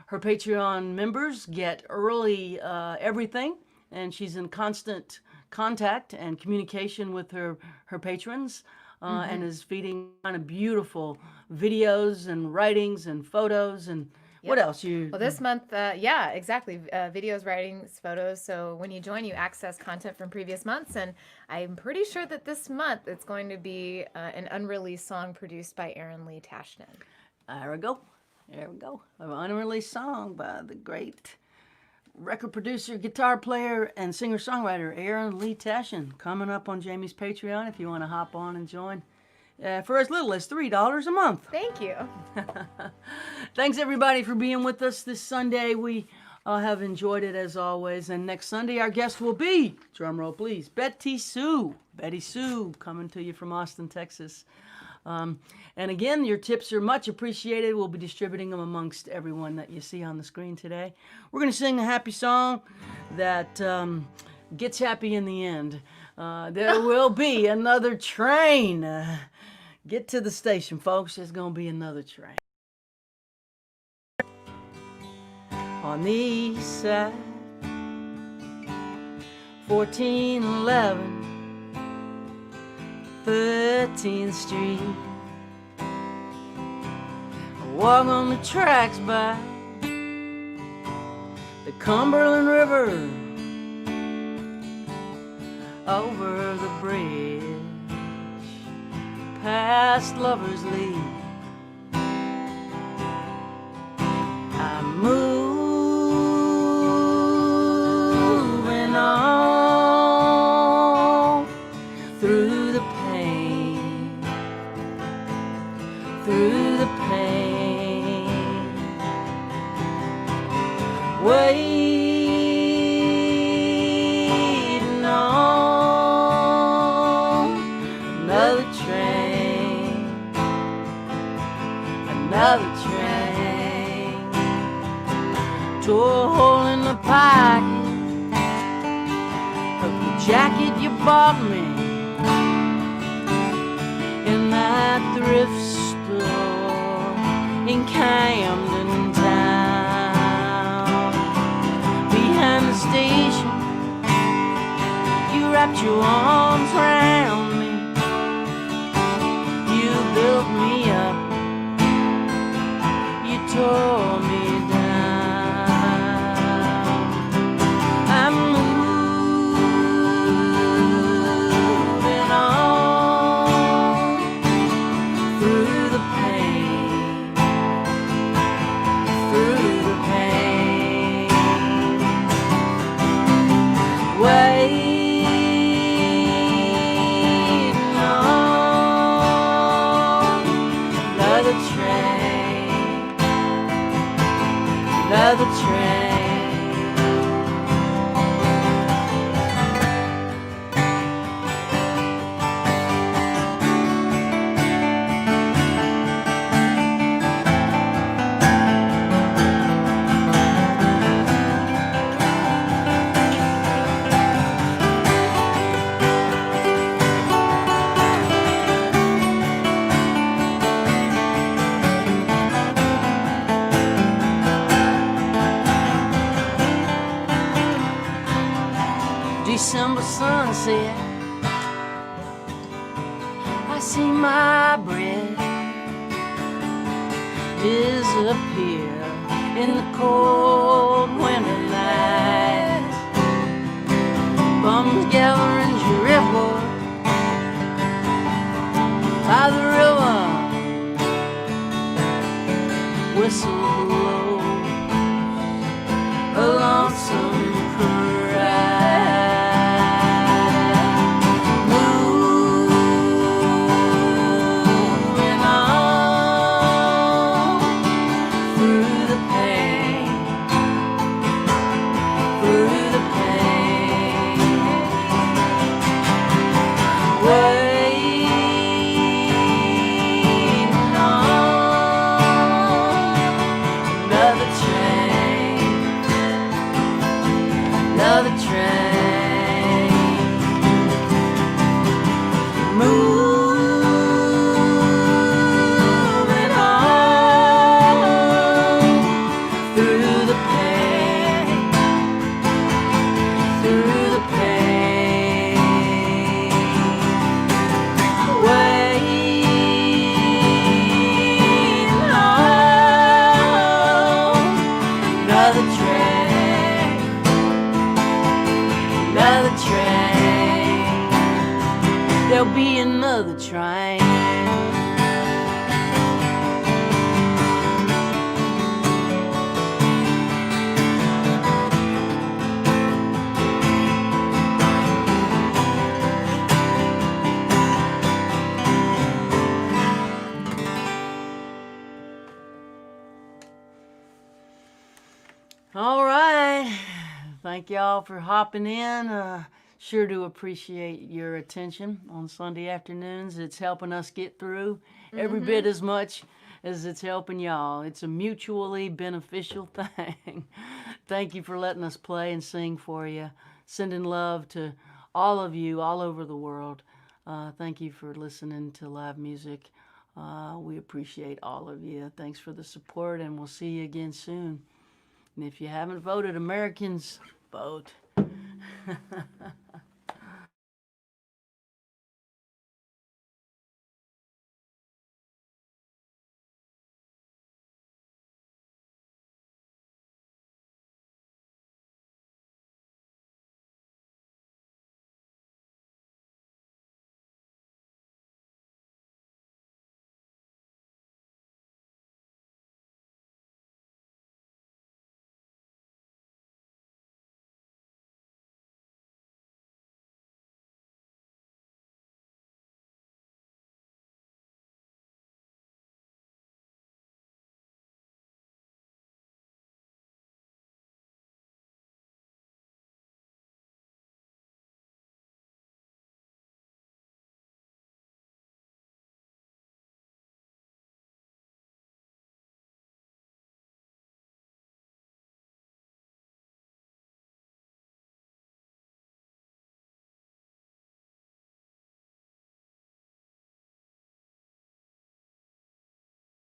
Her Patreon members get early everything, and she's in constant contact and communication with her patrons, and is feeding kind of beautiful videos and writings and photos and what else you. Well, this month, yeah, exactly. Videos, writings, photos. So when you join, you access content from previous months. And I'm pretty sure that this month it's going to be an unreleased song produced by Aaron Lee Tashnan. There we go. There we go. An unreleased song by the great record producer, guitar player, and singer-songwriter Aaron Lee Tashnan, coming up on Jaimee's Patreon if you want to hop on and join. For as little as $3 a month. Thank you. Thanks everybody for being with us this Sunday. We I have enjoyed it as always. And next Sunday, our guest will be, drum roll please, Betty Sue. Betty Sue coming to you from Austin, Texas. And again, your tips are much appreciated. We'll be distributing them amongst everyone that you see on the screen today. We're going to sing a happy song that gets happy in the end. There will be another train. Get to the station, folks. There's going to be another train. On the east side, 1411 13th Street. I walk on the tracks by the Cumberland River, over the bridge, past Lover's Leap. I'm moving on through the pain, through the pain, waiting on another train, another train. Tore a hole in the pocket of the jacket you bought me in that thrift store in Camden Town. Behind the station, you wrapped your arms around me. You built me up, you tore me down. I'm moving on through the pain, through the pain, waiting on another train, another train. December sunset, I see my breath disappear in the cold winter night. Bums gathering driftwood by the river, whistle blows a lonesome cry. There'll be another train. All right. y'all for hopping in. Sure do appreciate your attention on Sunday afternoons. It's helping us get through every bit as much as it's helping y'all. It's a mutually beneficial thing. Thank you for letting us play and sing for you. Sending love to all of you all over the world. Thank you for listening to live music. We appreciate all of you. Thanks for the support, and we'll see you again soon. And if you haven't voted, Americans, vote.